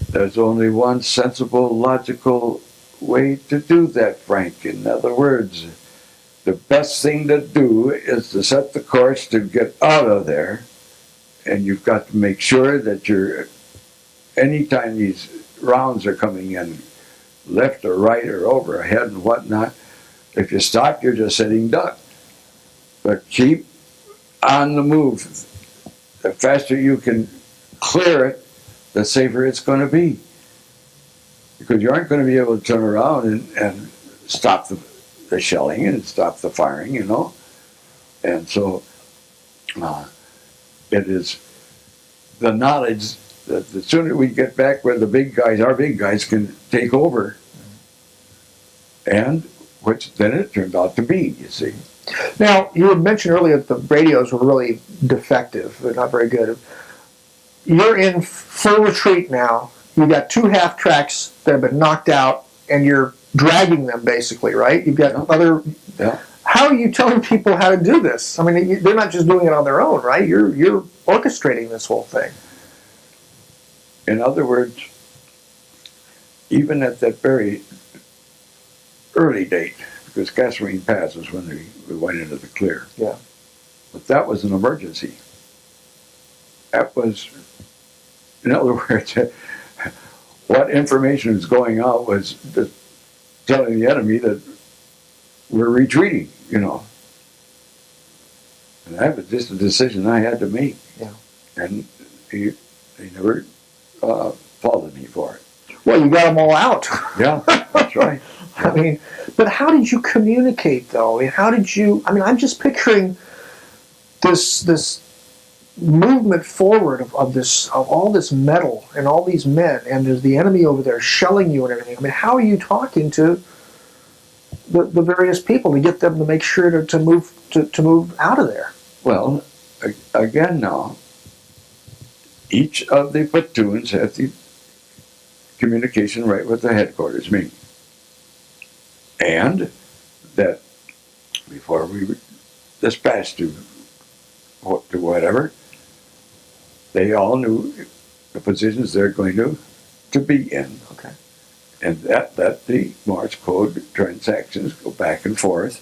There's only one sensible, logical way to do that, Frank. In other words, the best thing to do is to set the course to get out of there, and you've got to make sure that anytime these rounds are coming in, left or right or over, ahead and whatnot, if you stop, you're just sitting duck. But keep on the move. The faster you can clear it, the safer it's going to be. Because you aren't going to be able to turn around and stop the shelling and stop the firing, you know. And so it is the knowledge that the sooner we get back where our big guys can take over, and which then it turned out to be, you see. Now, you had mentioned earlier that the radios were really defective. They're not very good. You're in full retreat now. You've got 2 half-tracks that have been knocked out, and you're dragging them, basically, right? You've got other... Yeah. How are you telling people how to do this? I mean, they're not just doing it on their own, right? You're orchestrating this whole thing. In other words, even at that very early date, because Gasoline Pass was when we went into the clear. Yeah. But that was an emergency. That was, in other words, what information was going out was just telling the enemy that we're retreating, you know. And that was just a decision I had to make. Yeah. And he never faulted me for it. Well, you got them all out. Yeah, that's right. I mean, but how did you communicate, though? I mean, how did you? I mean, I'm just picturing this movement forward of all this metal and all these men, and there's the enemy over there shelling you and everything. I mean, how are you talking to the various people to get them to make sure to move out of there? Well, again now, each of the platoons has the communication right with the headquarters, me. And that before we were dispatched to whatever, they all knew the positions they're going to be in. Okay. And that the Morse code transactions go back and forth.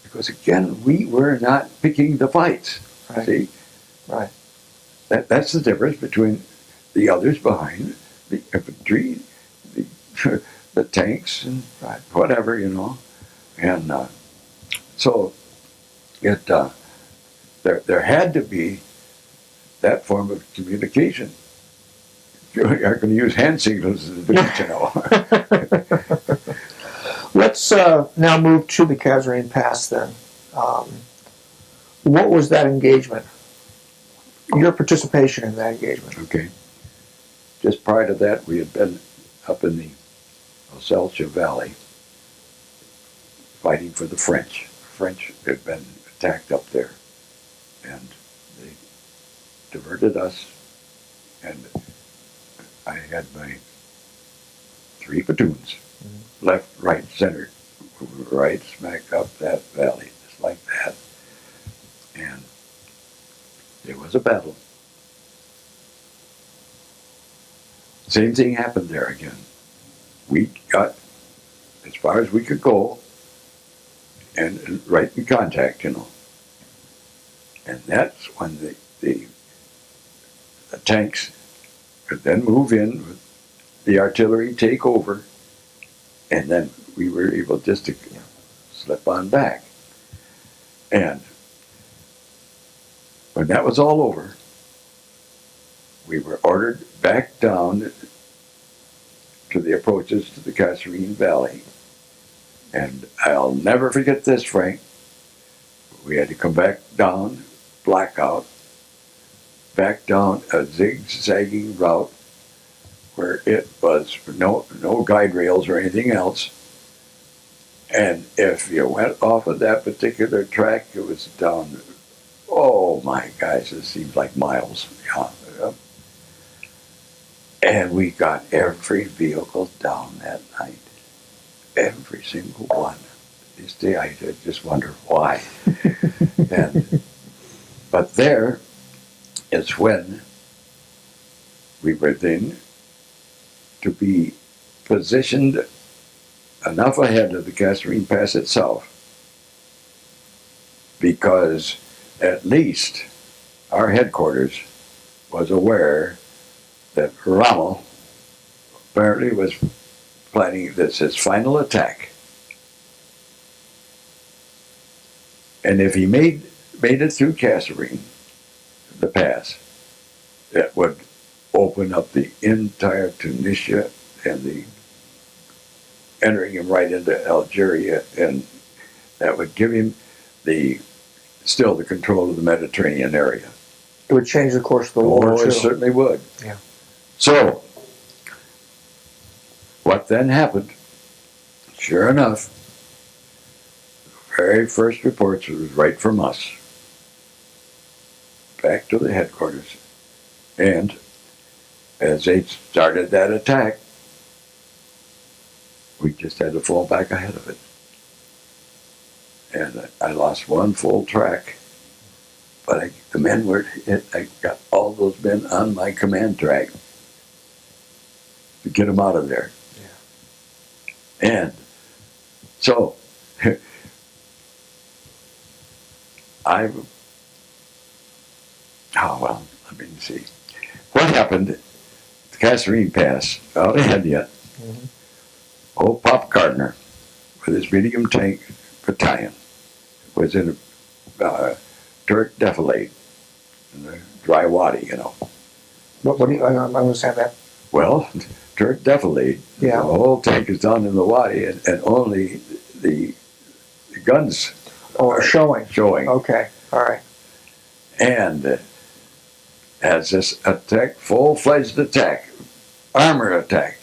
Because again, we were not picking the fights. Right. See? Right. That's the difference between the others behind the infantry, the tanks, and Right. whatever, you know. And so it there had to be that form of communication. You're going to use hand signals to do it, you know. Let's now move to the Kasserine Pass then. What was that engagement? Your participation in that engagement? Okay. Just prior to that, we had been up in the Oselcha Valley fighting for the French. French had been attacked up there, and they diverted us, and I had my 3 platoons, left, right, center, right smack up that valley, just like that. And there was a battle. Same thing happened there again. We got as far as we could go and right in contact, you know. And that's when the tanks could then move in, with the artillery take over, and then we were able just to slip on back. And when that was all over, we were ordered back down to the approaches to the Kasserine Valley. And I'll never forget this, Frank. We had to come back down, blackout, back down a zigzagging route where it was no guide rails or anything else. And if you went off of that particular track, it was down, oh my gosh, it seems like miles. Yeah. And we got every vehicle down that night. Every single one. This day I just wonder why. But there is when we were then to be positioned enough ahead of the Kasserine Pass itself, because at least our headquarters was aware that Rommel apparently was planning this his final attack. And if he made it through Kasserine, the pass, that would open up the entire Tunisia and the entering him right into Algeria, and that would give him still the control of the Mediterranean area. It would change the course of the war, Oh, too. it certainly would. Yeah. So, what then happened? Sure enough, the very first reports was right from us, back to the headquarters. And as they started that attack, we just had to fall back ahead of it. And I lost one full track, but the men were hit. I got all those men on my command track to get them out of there. Yeah. And so let me see. What happened at the Kasserine Pass out ahead yet? Mm-hmm. Old Pop Gardner with his medium tank battalion was in a turret defilade in the dry wadi, you know. What do you, I don't understand that. Well, turret defilade, yeah. The whole tank is down in the wadi, and only the guns are showing. Showing. Okay, all right. And as this attack, full-fledged attack, armor attack,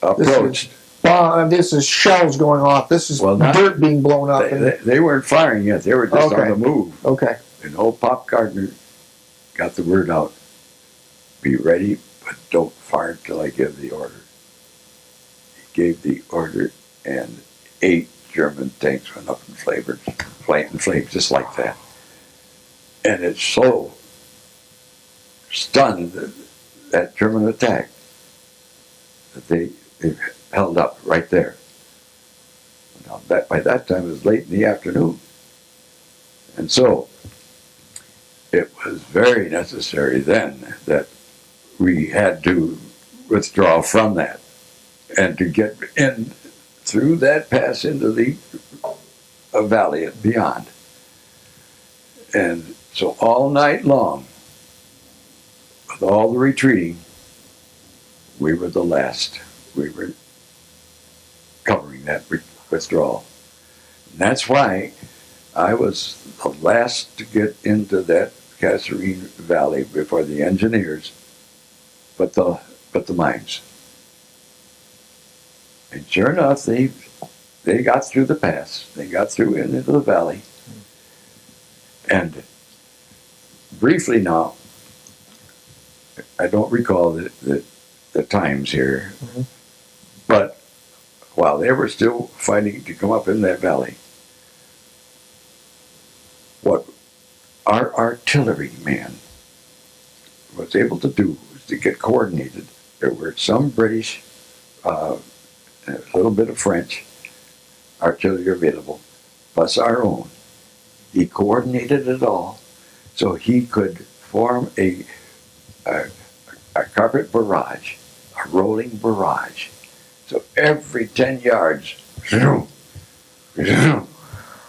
approached. This is shells going off. This is Well, dirt being blown up. They weren't firing yet. They were just Okay. on the move. Okay. And old Pop Gardner got the word out. Be ready, but don't fire till I give the order. He gave the order, and 8 German tanks went up in flames, just like that. And it so stunned that German attack that they held up right there. Now, by that time, it was late in the afternoon. And so, it was very necessary then that we had to withdraw from that and to get in through that pass into the valley and beyond. And so all night long, with all the retreating, we were the last. We were covering that withdrawal. And that's why I was the last to get into that Kasserine Valley before the engineers, but the mines. And sure enough, they got through the pass. They got through into the valley. And briefly now, I don't recall the times here, but while they were still fighting to come up in that valley, what our artillery man was able to do was to get coordinated. There were some British, a little bit of French artillery available, plus our own. He coordinated it all so he could form a carpet barrage, a rolling barrage. So every 10 yards,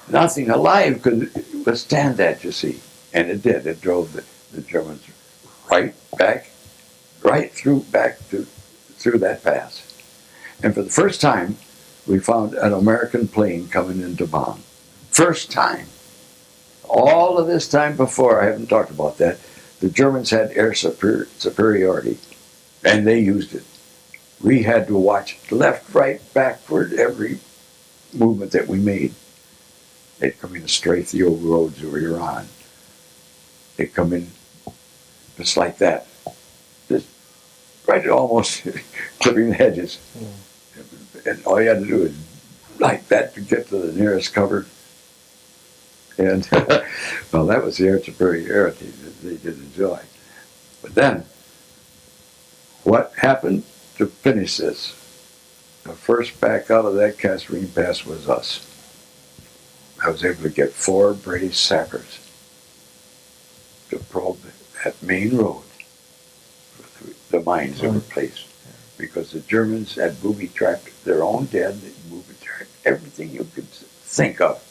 nothing alive could withstand that, you see. And it did. It drove the Germans right through that pass. And for the first time, we found an American plane coming into Bonn. First time. All of this time before, I haven't talked about that, the Germans had air superiority, and they used it. We had to watch left, right, backward, every movement that we made. They'd come in to strafe the old roads that we were on. They'd come in just like that. Just right almost clipping the hedges. And all you had to do is like that to get to the nearest cover. And well, that was the air superiority that they did enjoy. But then, what happened to finish this? The first back out of that Kasserine Pass was us. I was able to get 4 British sappers to probe that main road with the mines that were placed. Because the Germans had booby-trapped their own dead, they booby-trapped everything you could think of.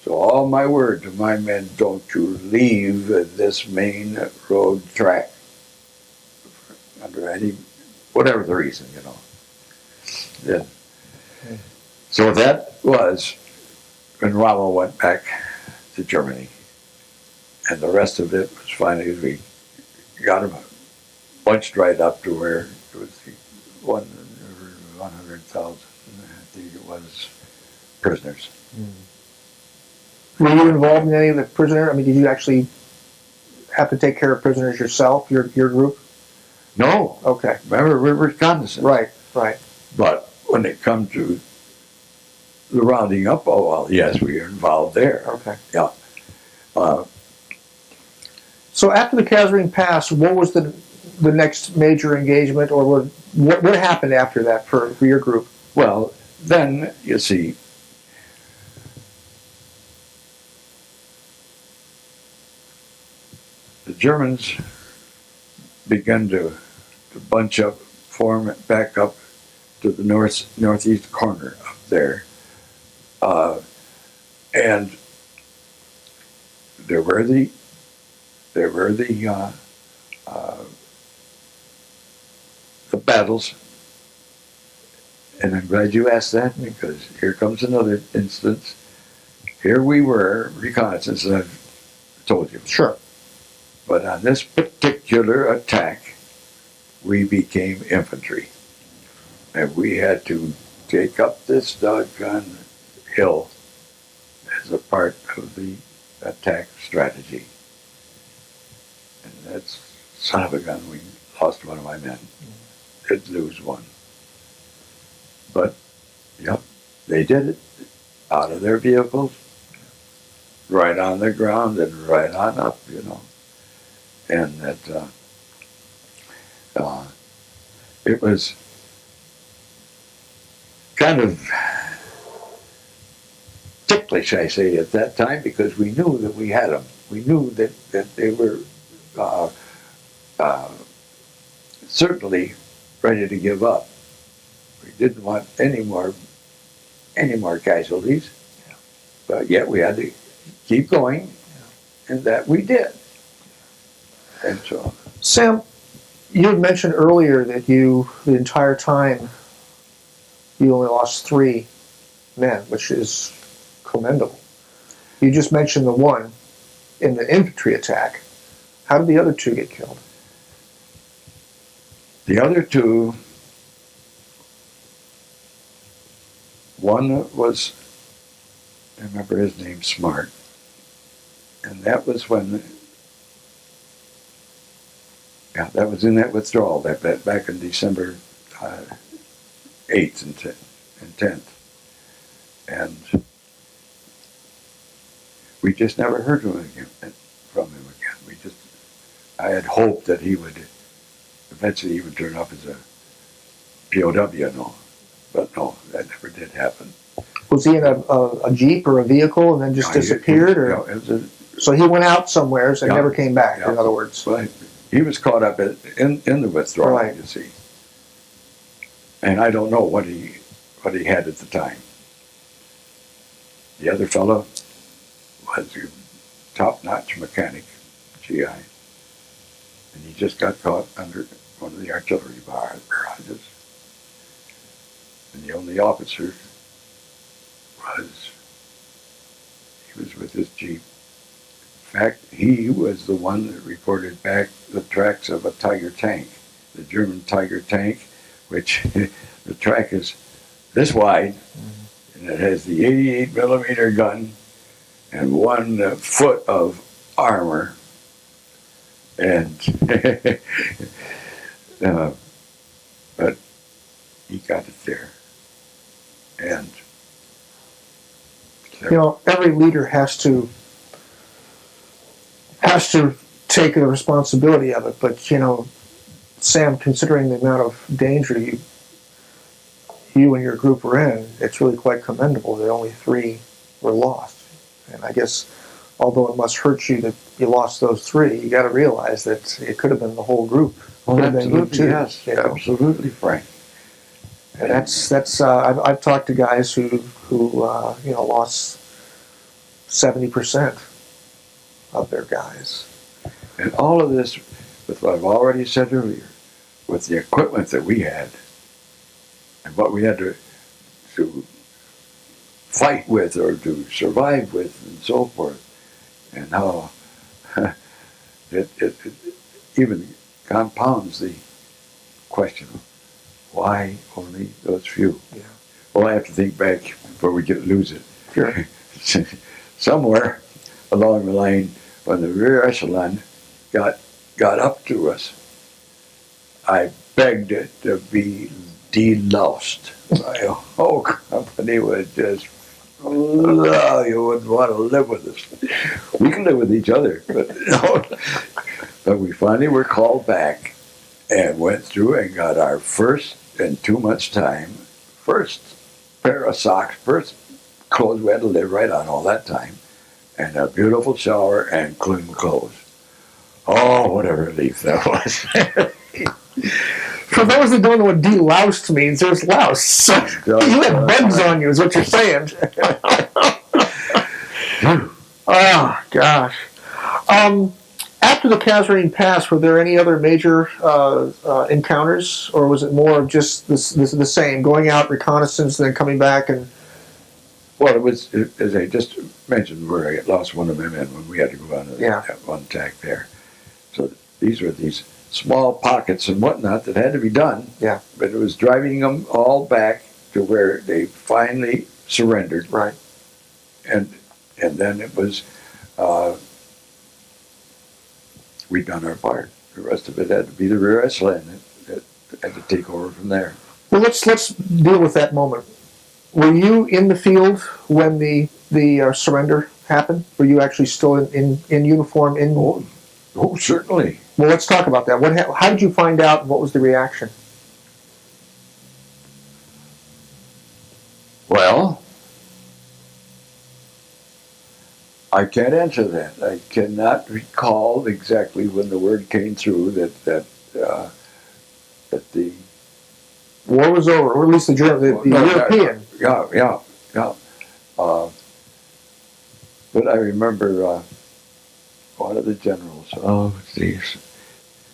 So all my word to my men, don't you leave this main road track under any, whatever the reason, you know. Yeah. So that was when Rommel went back to Germany. And the rest of it was finally, we got him bunched right up to where it was 100,000, I think it was, prisoners. Were you involved in any of the prisoner? I mean, did you actually have to take care of prisoners yourself, your group? No. Okay. Remember, we were reconnaissance. Right. But when it come to the rounding up, oh, well, yes, we were involved there. Okay. Yeah. So after the Kasserine Pass, what was the next major engagement, or what happened after that for your group? Well, then, you see, the Germans began to bunch up, form back up to the northeast corner up there. And there were the battles. And I'm glad you asked that, because here comes another instance. Here we were, reconnaissance, as I've told you. Sure. But on this particular attack, we became infantry. And we had to take up this doggone hill as a part of the attack strategy. And that's, son of a gun, we lost one of my men. Did lose one. But, yep, they did it out of their vehicles, right on the ground and right on up, you know. And that it was kind of ticklish, I say, at that time, because we knew that we had them. We knew that they were certainly ready to give up. We didn't want any more casualties, but yet we had to keep going, and that we did. And so, Sam, you had mentioned earlier that the entire time, you only lost 3 men, which is commendable. You just mentioned the one in the infantry attack. How did the other 2 get killed? the other 2, one was, I remember his name, Smart, and that was when, that was in that withdrawal, that back in December 8th and 10th. And we just never heard from him again. I had hoped that he would, eventually he would turn up as a POW, but no, that never did happen. Was he in a Jeep or a vehicle and then just disappeared? So he went out somewhere and never came back, in other words. Well, he was caught up in the withdrawal, right. You see. And I don't know what he had at the time. The other fellow was a top-notch mechanic, GI. And he just got caught under one of the artillery barrages. And the only officer was with his Jeep. In fact, he was the one that reported back the tracks of a Tiger tank, the German Tiger tank, which the track is this wide, and it has the 88 millimeter gun and 1 foot of armor. And but he got it there. And every leader has to take the responsibility of it. But Sam, considering the amount of danger you and your group were in, it's really quite commendable that only 3 were lost. And I guess, although it must hurt you that you lost those 3, you got to realize that it could have been the whole group. well, absolutely, yes, absolutely, Frank. And that's I've talked to guys who lost 70% of their guys. And all of this, with what I've already said earlier, with the equipment that we had, and what we had to fight with or to survive with, and so forth, and how it even compounds the question of why only those few. Yeah. Well, I have to think back before we lose it. Sure. Somewhere along the line, when the rear echelon got up to us, I begged it to be deloused. My whole company was just, you wouldn't want to live with us. We can live with each other, but we finally were called back and went through and got our first, in 2 months' time, first pair of socks, first clothes we had to live right on all that time, and a beautiful shower and clean clothes. Oh, what a relief that was. For those that don't know what deloused means, there's louse. So you had bugs on you, is what you're saying. Oh, gosh. After the Kasserine Pass, were there any other major encounters, or was it more of just the same, going out, reconnaissance, then coming back? And well, it was, as I just mentioned, where I lost one of my men when we had to go on that one attack there. these were these small pockets and whatnot that had to be done. Yeah. But it was driving them all back to where they finally surrendered. Right. And then it was, we'd done our part. The rest of it had to be the rear echelon that had to take over from there. Well, let's deal with that moment. Were you in the field when the surrender happened? Were you actually still in uniform? Oh, certainly. Well, let's talk about that. How did you find out, and what was the reaction? Well, I can't answer that. I cannot recall exactly when the word came through that the War was over, or at least the European. Yeah. But I remember one of the generals. Oh, geez,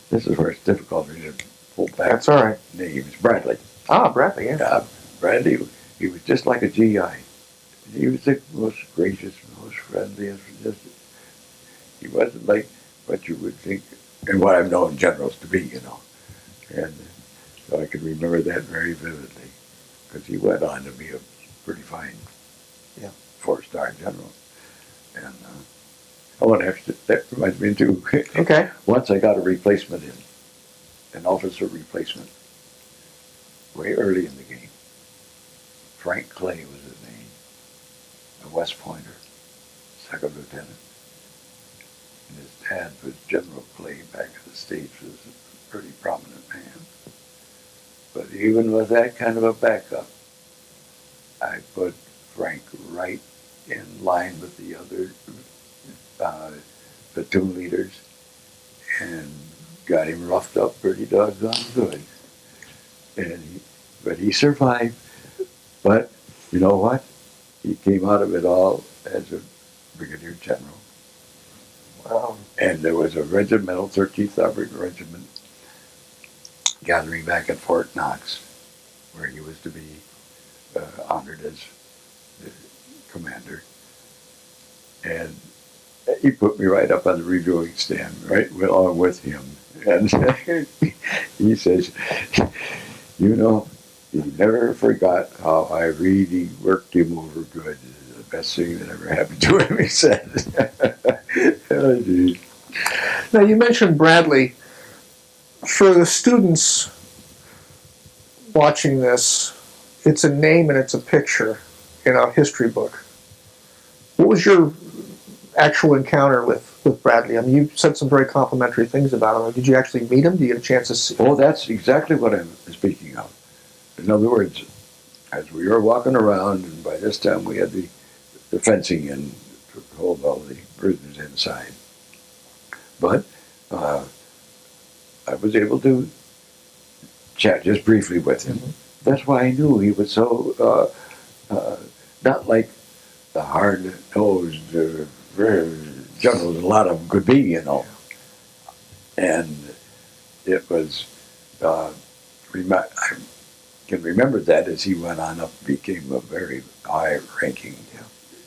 this is where it's difficult for you to pull back. That's all right. Names Bradley. Ah, Bradley. Yeah. Yeah, Bradley. He was just like a GI. He was the most gracious, most friendly. He wasn't like what you would think, and what I've known generals to be, And so I can remember that very vividly, because he went on to be a pretty fine, 4-star general. And that reminds me too. Okay. Once I got a replacement an officer replacement, way early in the game. Frank Clay was his name, a West Pointer, second lieutenant. And his dad was General Clay back in the States, was a pretty prominent man. But even with that kind of a backup, I put Frank right in line with the other platoon leaders and got him roughed up pretty doggone good. But he survived. But you know what? He came out of it all as a brigadier general. Wow. And there was a regimental, 13th Armored Regiment, gathering back at Fort Knox, where he was to be honored as the commander. And he put me right up on the reviewing stand, right along with him. And he says, he never forgot how I really worked him over good. It's the best thing that ever happened to him, he said. Oh, geez. Now, you mentioned Bradley. For the students watching this, it's a name and it's a picture in a history book. What was your actual encounter with Bradley? I mean, you said some very complimentary things about him. Did you actually meet him? Did you get a chance to see him? Oh, that's exactly what I'm speaking of. In other words, as we were walking around, and by this time we had the fencing in to hold all the prisoners inside. But I was able to chat just briefly with him. Mm-hmm. That's why I knew he was so, not like the hard-nosed generals a lot of them could be, And it was, I can remember that as he went on up, became a very high-ranking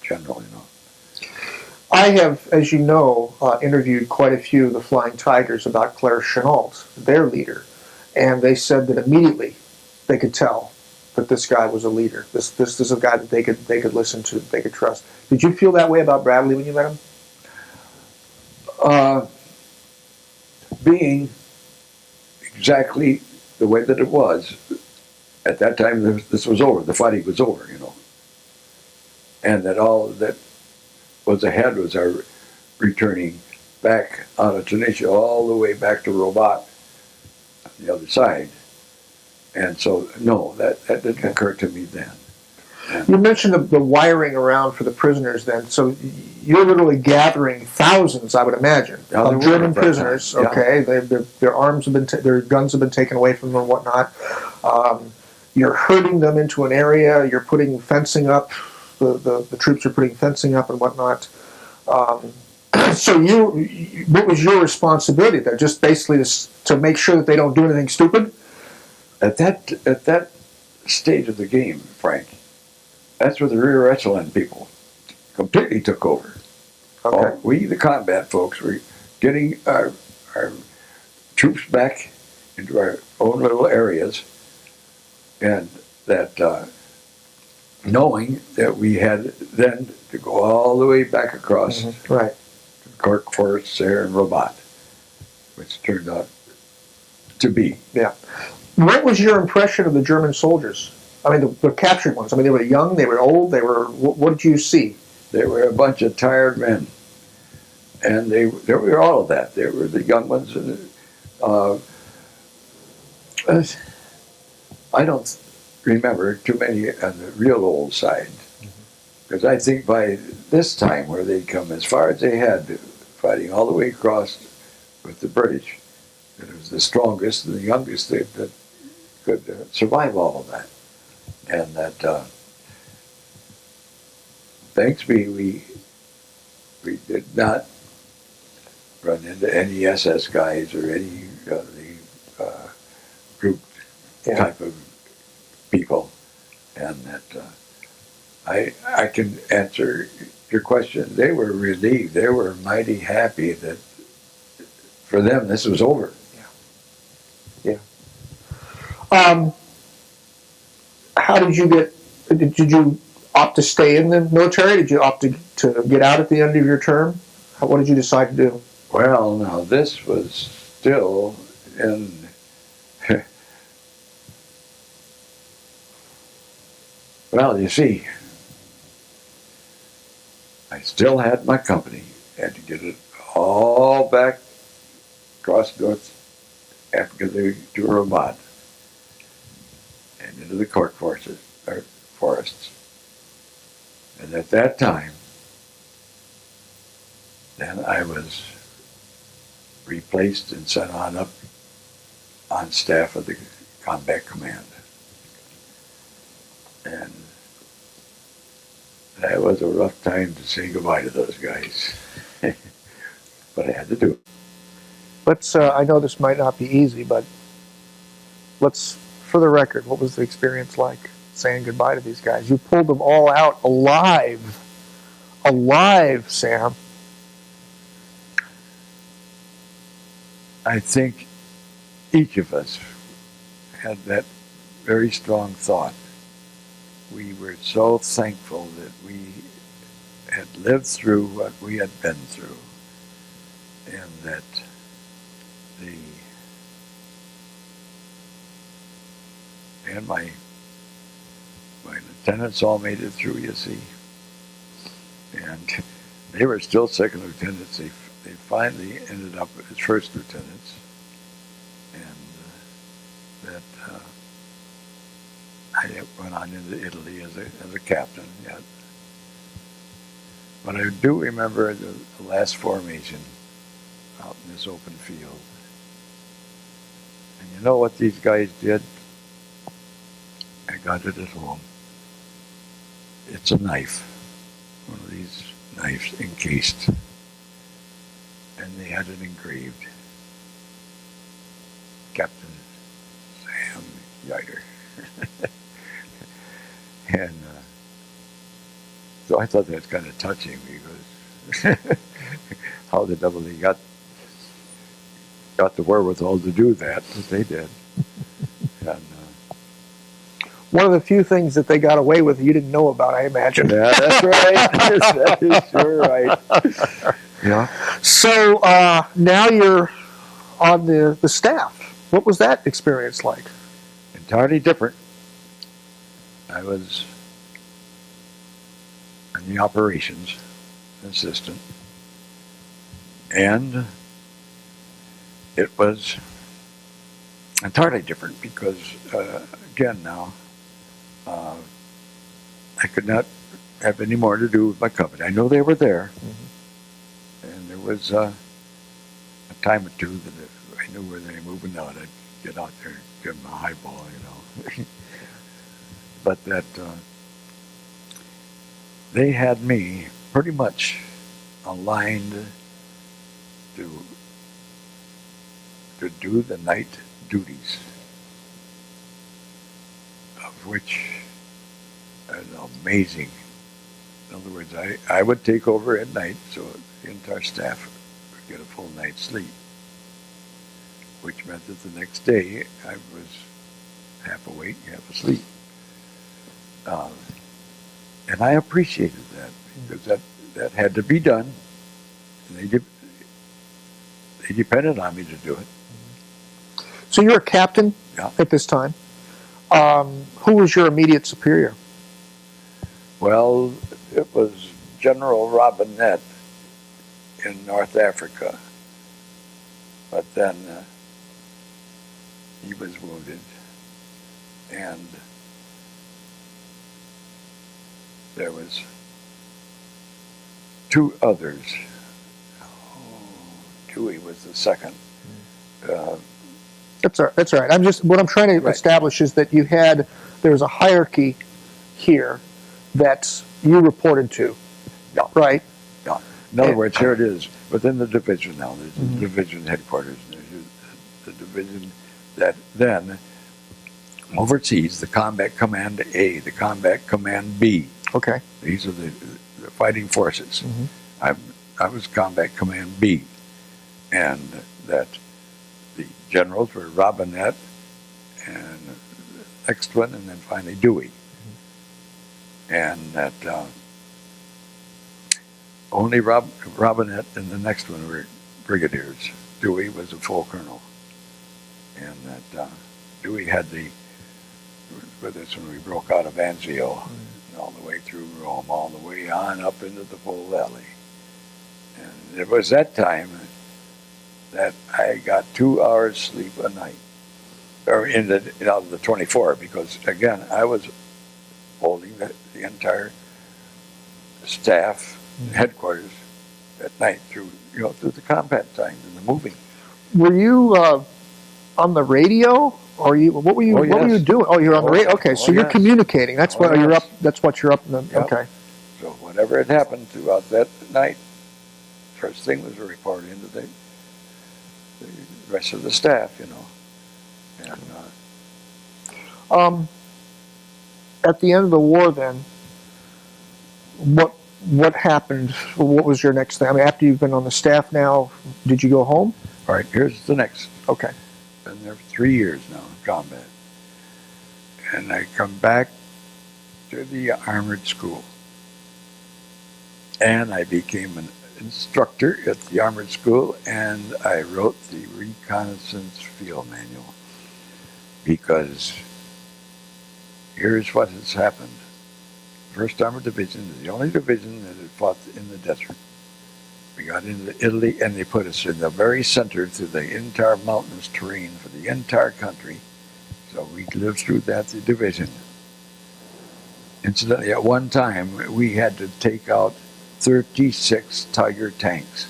general, I have, as you know, interviewed quite a few of the Flying Tigers about Claire Chennault, their leader, and they said that immediately they could tell that this guy was a leader. This is a guy that they could listen to, they could trust. Did you feel that way about Bradley when you met him? Being exactly the way that it was, at that time this was over, the fighting was over, And that all that was ahead was our returning back out of Tunisia all the way back to Rabat on the other side. And so, no, that didn't occur to me then. You mentioned the wiring around for the prisoners then, so you're literally gathering thousands, I would imagine, of German prisoners, okay? Their arms have been, their guns have been taken away from them and whatnot. You're herding them into an area, you're putting fencing up, the troops are putting fencing up and whatnot. So what was your responsibility there? Just basically to make sure that they don't do anything stupid? At that stage of the game, Frank, that's where the rear echelon people completely took over. Okay. We, the combat folks, were getting our troops back into our own little areas, and that knowing that we had then to go all the way back across Right. to the Cork Forest there in Rabat, which turned out to be. Yeah. What was your impression of the German soldiers? I mean, the captured ones. I mean, they were young, they were old, they were. What did you see? They were a bunch of tired men, and they were all of that. They were the young ones, and I don't remember too many on the real old side, because I think by this time, where they'd come as far as they had, fighting all the way across with the British, that it was the strongest and the youngest that could survive all of that, and that thanks be we did not run into any SS guys or any the group type of people, and that I can answer your question. They were relieved. They were mighty happy that for them this was over. Yeah. How did you get? Did you opt to stay in the military? Did you opt to get out at the end of your term? What did you decide to do? Well, now this was still in. Well, you see, I still had my company. Had to get it all back across North Africa to Rabat and into the Cork forests. And at that time, then I was replaced and sent on up on staff of the Combat Command. And that was a rough time to say goodbye to those guys. But I had to do it. Let's. I know this might not be easy, but let's, for the record, what was the experience like saying goodbye to these guys? You pulled them all out alive, Sam. I think each of us had that very strong thought. We were so thankful that we had lived through what we had been through, and that my lieutenants all made it through, you see. And they were still second lieutenants. They finally ended up as first lieutenants. And that I went on into Italy as a captain yet. But I do remember the last formation out in this open field. And you know what these guys did? I got it at home. It's a knife. One of these knives encased. And they had it engraved. Captain Sam Yeiter. And so I thought that was kind of touching, because how the devil they got the wherewithal to do that, but they did. And One of the few things that they got away with you didn't know about, I imagine. yeah, that's right. That is sure right. Yeah. So now you're on the staff. What was that experience like? Entirely different. I was in the operations assistant, and it was entirely different because, again, now I could not have any more to do with my company. I know they were there, and there was a time or two that if I knew where they were moving out, I'd get out there and give them a highball, you know. But that they had me pretty much aligned to do the night duties, of which is amazing. In other words, I would take over at night, so the entire staff would get a full night's sleep. which meant that the next day I was half awake, half asleep. And I appreciated that because that had to be done. And they depended on me to do it. So you're a captain Yeah. at this time. Who was your immediate superior? Well, it was General Robinette in North Africa. But then he was wounded. And there was two others. Dewey was the second. That's all right. What I'm trying to Right. establish is that there was a hierarchy here that you reported to, Yeah. right? Yeah. In other words, here it is within the division now. There's the division headquarters. And there's the division that then oversees the Combat Command A, the Combat Command B. Okay. These are the fighting forces. I was Combat Command B, and that the generals were Robinette and the next one, and then finally Dewey. And that only Robinette and the next one were brigadiers. Dewey was a full colonel. And that Dewey was with us when we broke out of Anzio, and all the way through Rome, all the way on up into the Po Valley. And it was that time that I got 2 hours sleep a night, or out of the 24, because again I was holding the entire staff headquarters at night through the combat times and the moving. Were you on the radio, or what were you? Oh, What were yes. you doing? Oh, you're on the radio. Okay, so you're yes. communicating. That's why you're yes. up. That's what you're up in the. Yep. Okay. So whatever had happened throughout that night, first thing was a report into the rest of the staff, And At the end of the war, then, what happened? What was your next thing? I mean, after you've been on the staff now, did you go home? all right, here's the next. Okay. Been there for 3 years now in combat, and I come back to the armored school, and I became an instructor at the armored school, and I wrote the reconnaissance field manual, because here's what has happened. First Armored Division is the only division that had fought in the desert. We got into Italy, and they put us in the very center through the entire mountainous terrain for the entire country. So we lived through that, the division. Incidentally, at one time, we had to take out 36 Tiger tanks.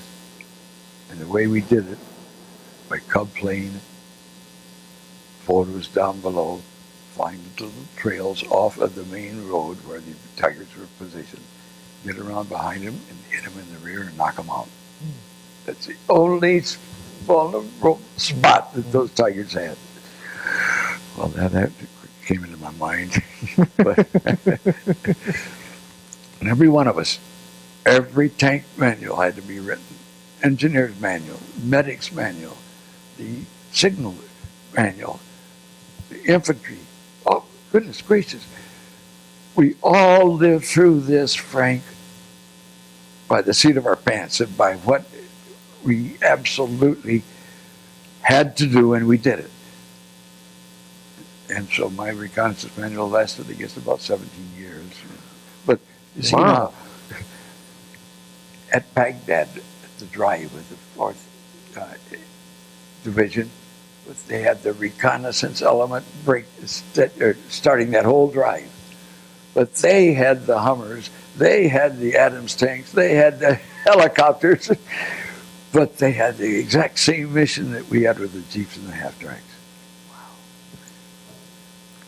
And the way we did it, by Cub plane, photos down below, find the little trails off of the main road where the Tigers were positioned, get around behind them and hit them in the rear and knock them out. That's the only vulnerable spot that those Tigers had. Well, that came into my mind. But and every one of us, every tank manual had to be written. Engineer's manual, medic's manual, the signal manual, the infantry. Oh, goodness gracious. We all lived through this, Frank, by the seat of our pants and by what we absolutely had to do, and we did it. And so my reconnaissance manual lasted, I guess, about 17 years. But you see, Wow. now, at Baghdad, at the drive with the 4th Division, they had the reconnaissance element starting that whole drive. But they had the Hummers, they had the Adams tanks, they had the helicopters, but they had the exact same mission that we had with the Jeeps and the half-tracks. Wow.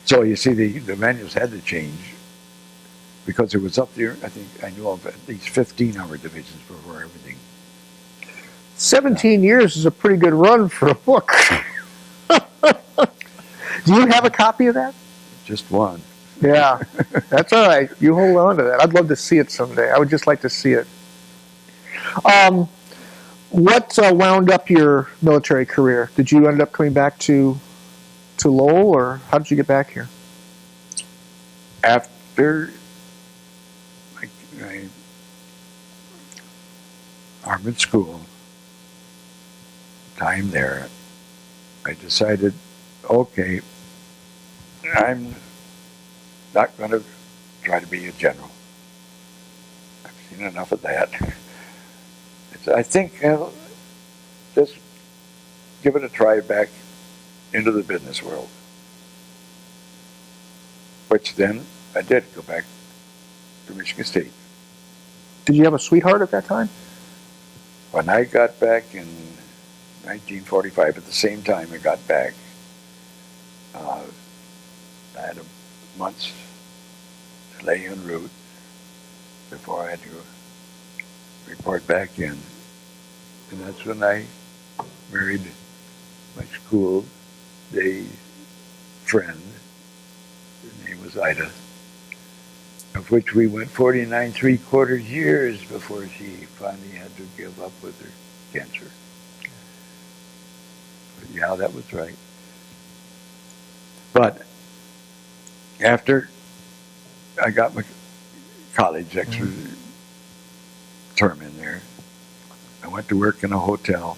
So you see, the manuals had to change because it was up there. I think I know of at least 15 armored divisions before everything. 17 years is a pretty good run for a book. Do you have a copy of that? Just one. Yeah, that's all right. You hold on to that. I'd love to see it someday. I would just like to see it. What wound up your military career? Did you end up coming back to Lowell, or how did you get back here? After my armored school time there, I decided, okay, I'm not going to try to be a general. I've seen enough of that. I think I'll just give it a try back into the business world. Which then I did go back to Michigan State. Did you have a sweetheart at that time? When I got back in 1945, at the same time I got back, I had a month's delay en route before I had to report back in. And that's when I married my school day friend. Her name was Yeiter, of which we went 49 3/4 years before she finally had to give up with her cancer. But yeah, that was right. But after I got my college extra term in there, I went to work in a hotel,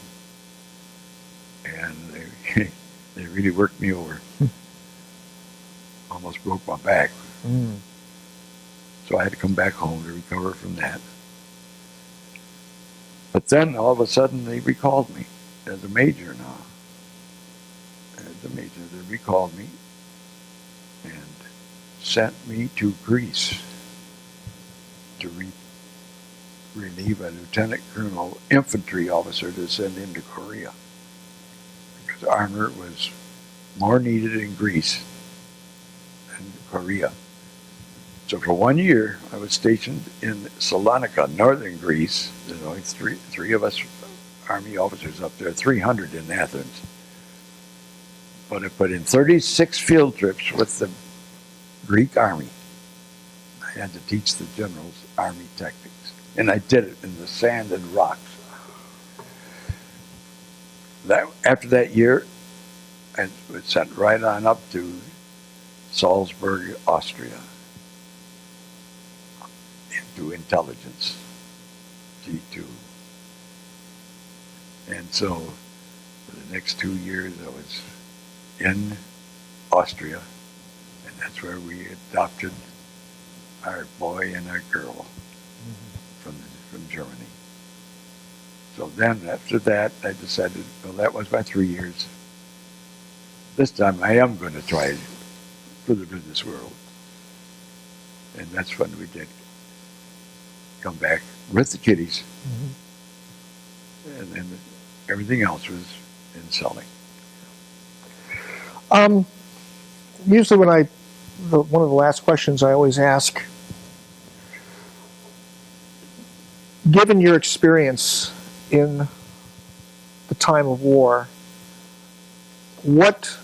and they really worked me over. Almost broke my back. So I had to come back home to recover from that. But then all of a sudden they recalled me as a major now. As a major, they recalled me and sent me to Greece to relieve a lieutenant colonel infantry officer to send into Korea. Because armor was more needed in Greece than Korea. So for 1 year, I was stationed in Salonika, northern Greece. There's only three of us Army officers up there, 300 in Athens. But I put in 36 field trips with the Greek Army. I had to teach the generals Army tactics. And I did it in the sand and rocks. After that year, I was sent right on up to Salzburg, Austria, into intelligence, G2. And so for the next 2 years I was in Austria, and that's where we adopted our boy and our girl from Germany. So then after that I decided, well, that was my 3 years. This time I am going to try for the business world. And that's when we did come back with the kiddies. And then everything else was in selling. Usually when one of the last questions I always ask, given your experience in the time of war, what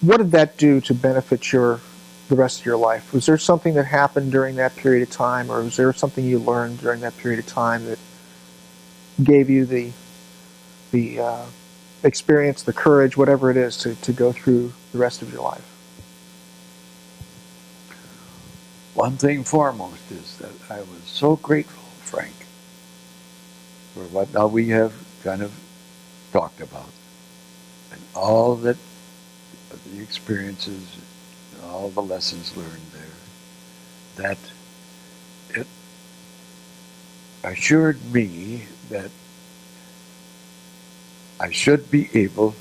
did that do to benefit the rest of your life? Was there something that happened during that period of time, or was there something you learned during that period of time that gave you the experience, the courage, whatever it is, to go through the rest of your life? One thing foremost is that I was so grateful, Frank, for what now we have kind of talked about, and all that the experiences, and all the lessons learned there, that it assured me that I should be able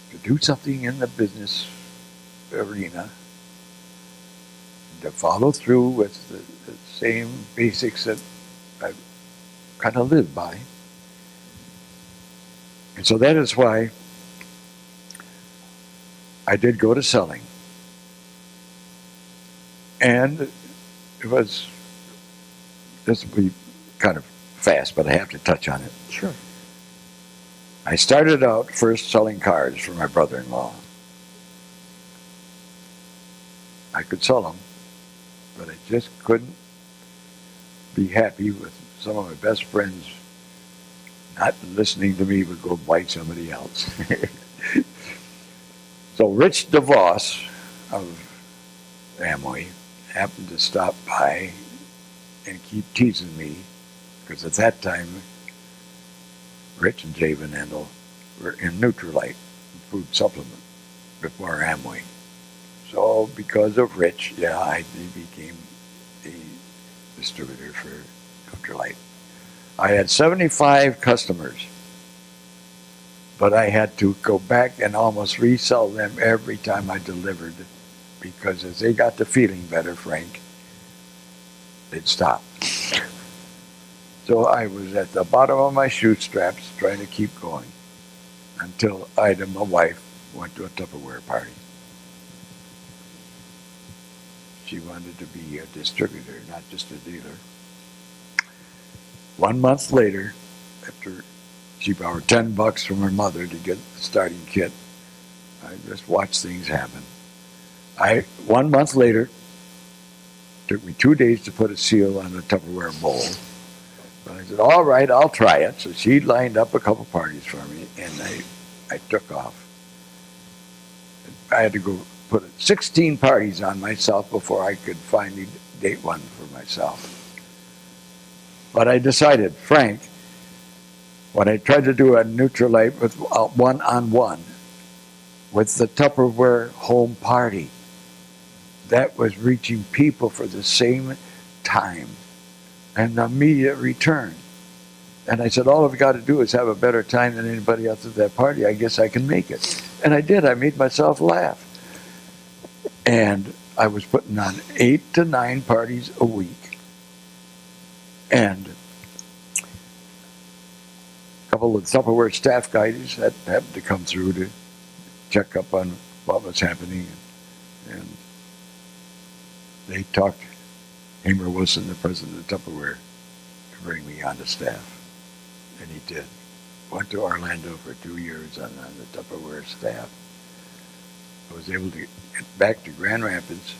to do something in the business arena, to follow through with the same basics that I kind of live by. And so that is why I did go to selling. And it was, this will be kind of fast, but I have to touch on it. Sure. I started out first selling cars for my brother-in-law. I could sell them, but I just couldn't be happy with some of my best friends, not listening to me, would go bite somebody else. So Rich DeVos of Amway happened to stop by and keep teasing me, because at that time, Rich and Jay Van Andel were in Nutrilite, food supplement, before Amway. So because of Rich, yeah, I became the distributor for Nutrilite. I had 75 customers, but I had to go back and almost resell them every time I delivered, because as they got to feeling better, Frank, they'd stop. So I was at the bottom of my shoe straps trying to keep going until Ida, my wife, went to a Tupperware party. She wanted to be a distributor, not just a dealer. 1 month later, after she borrowed $10 from her mother to get the starting kit, I just watched things happen. 1 month later, took me 2 days to put a seal on a Tupperware bowl. But I said, all right, I'll try it. So she lined up a couple parties for me, and I took off. I had to go put 16 parties on myself before I could finally date one for myself. But I decided, Frank, when I tried to do a Nutrilite with one-on-one with the Tupperware home party, that was reaching people for the same time and immediate return. And I said, all I've got to do is have a better time than anybody else at that party. I guess I can make it. And I did. I made myself laugh. And I was putting on 8 to 9 parties a week. And a couple of Tupperware staff guys that happened to come through to check up on what was happening. And they talked Hamer Wilson, the president of Tupperware, to bring me on the staff. And he did. Went to Orlando for 2 years on the Tupperware staff. I was able to get back to Grand Rapids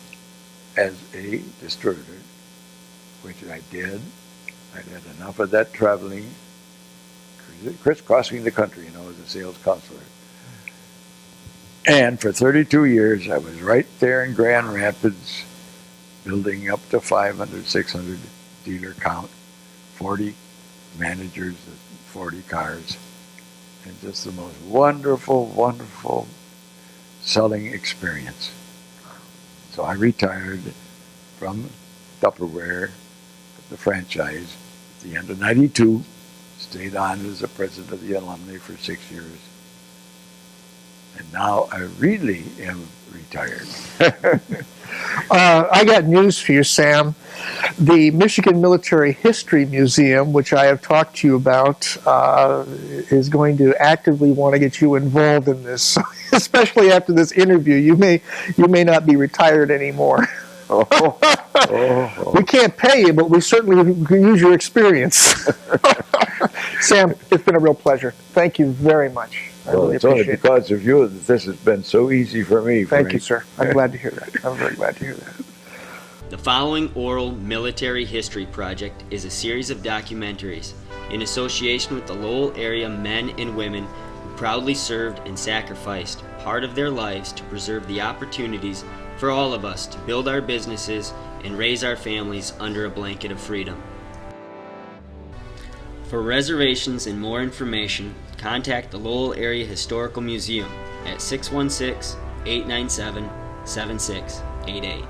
as a distributor, which I did. I'd had enough of that traveling, crisscrossing the country, as a sales counselor. And for 32 years, I was right there in Grand Rapids, building up to 500, 600 dealer count, 40 managers, 40 cars, and just the most wonderful, wonderful selling experience. So I retired from Tupperware, the franchise, at the end of '92, stayed on as the president of the alumni for 6 years. And now I really am retired. I got news for you, Sam. The Michigan Military History Museum, which I have talked to you about, is going to actively want to get you involved in this, especially after this interview. You may not be retired anymore. We can't pay you, but we certainly can use your experience. Sam, it's been a real pleasure. Thank you very much. I really it's only appreciate it. because of you that this has been so easy for me. Thank you, sir. I'm glad to hear that. I'm very glad to hear that. The following Oral Military History Project is a series of documentaries in association with the Lowell area men and women who proudly served and sacrificed part of their lives to preserve the opportunities for all of us to build our businesses and raise our families under a blanket of freedom. For reservations and more information, contact the Lowell Area Historical Museum at 616-897-7688.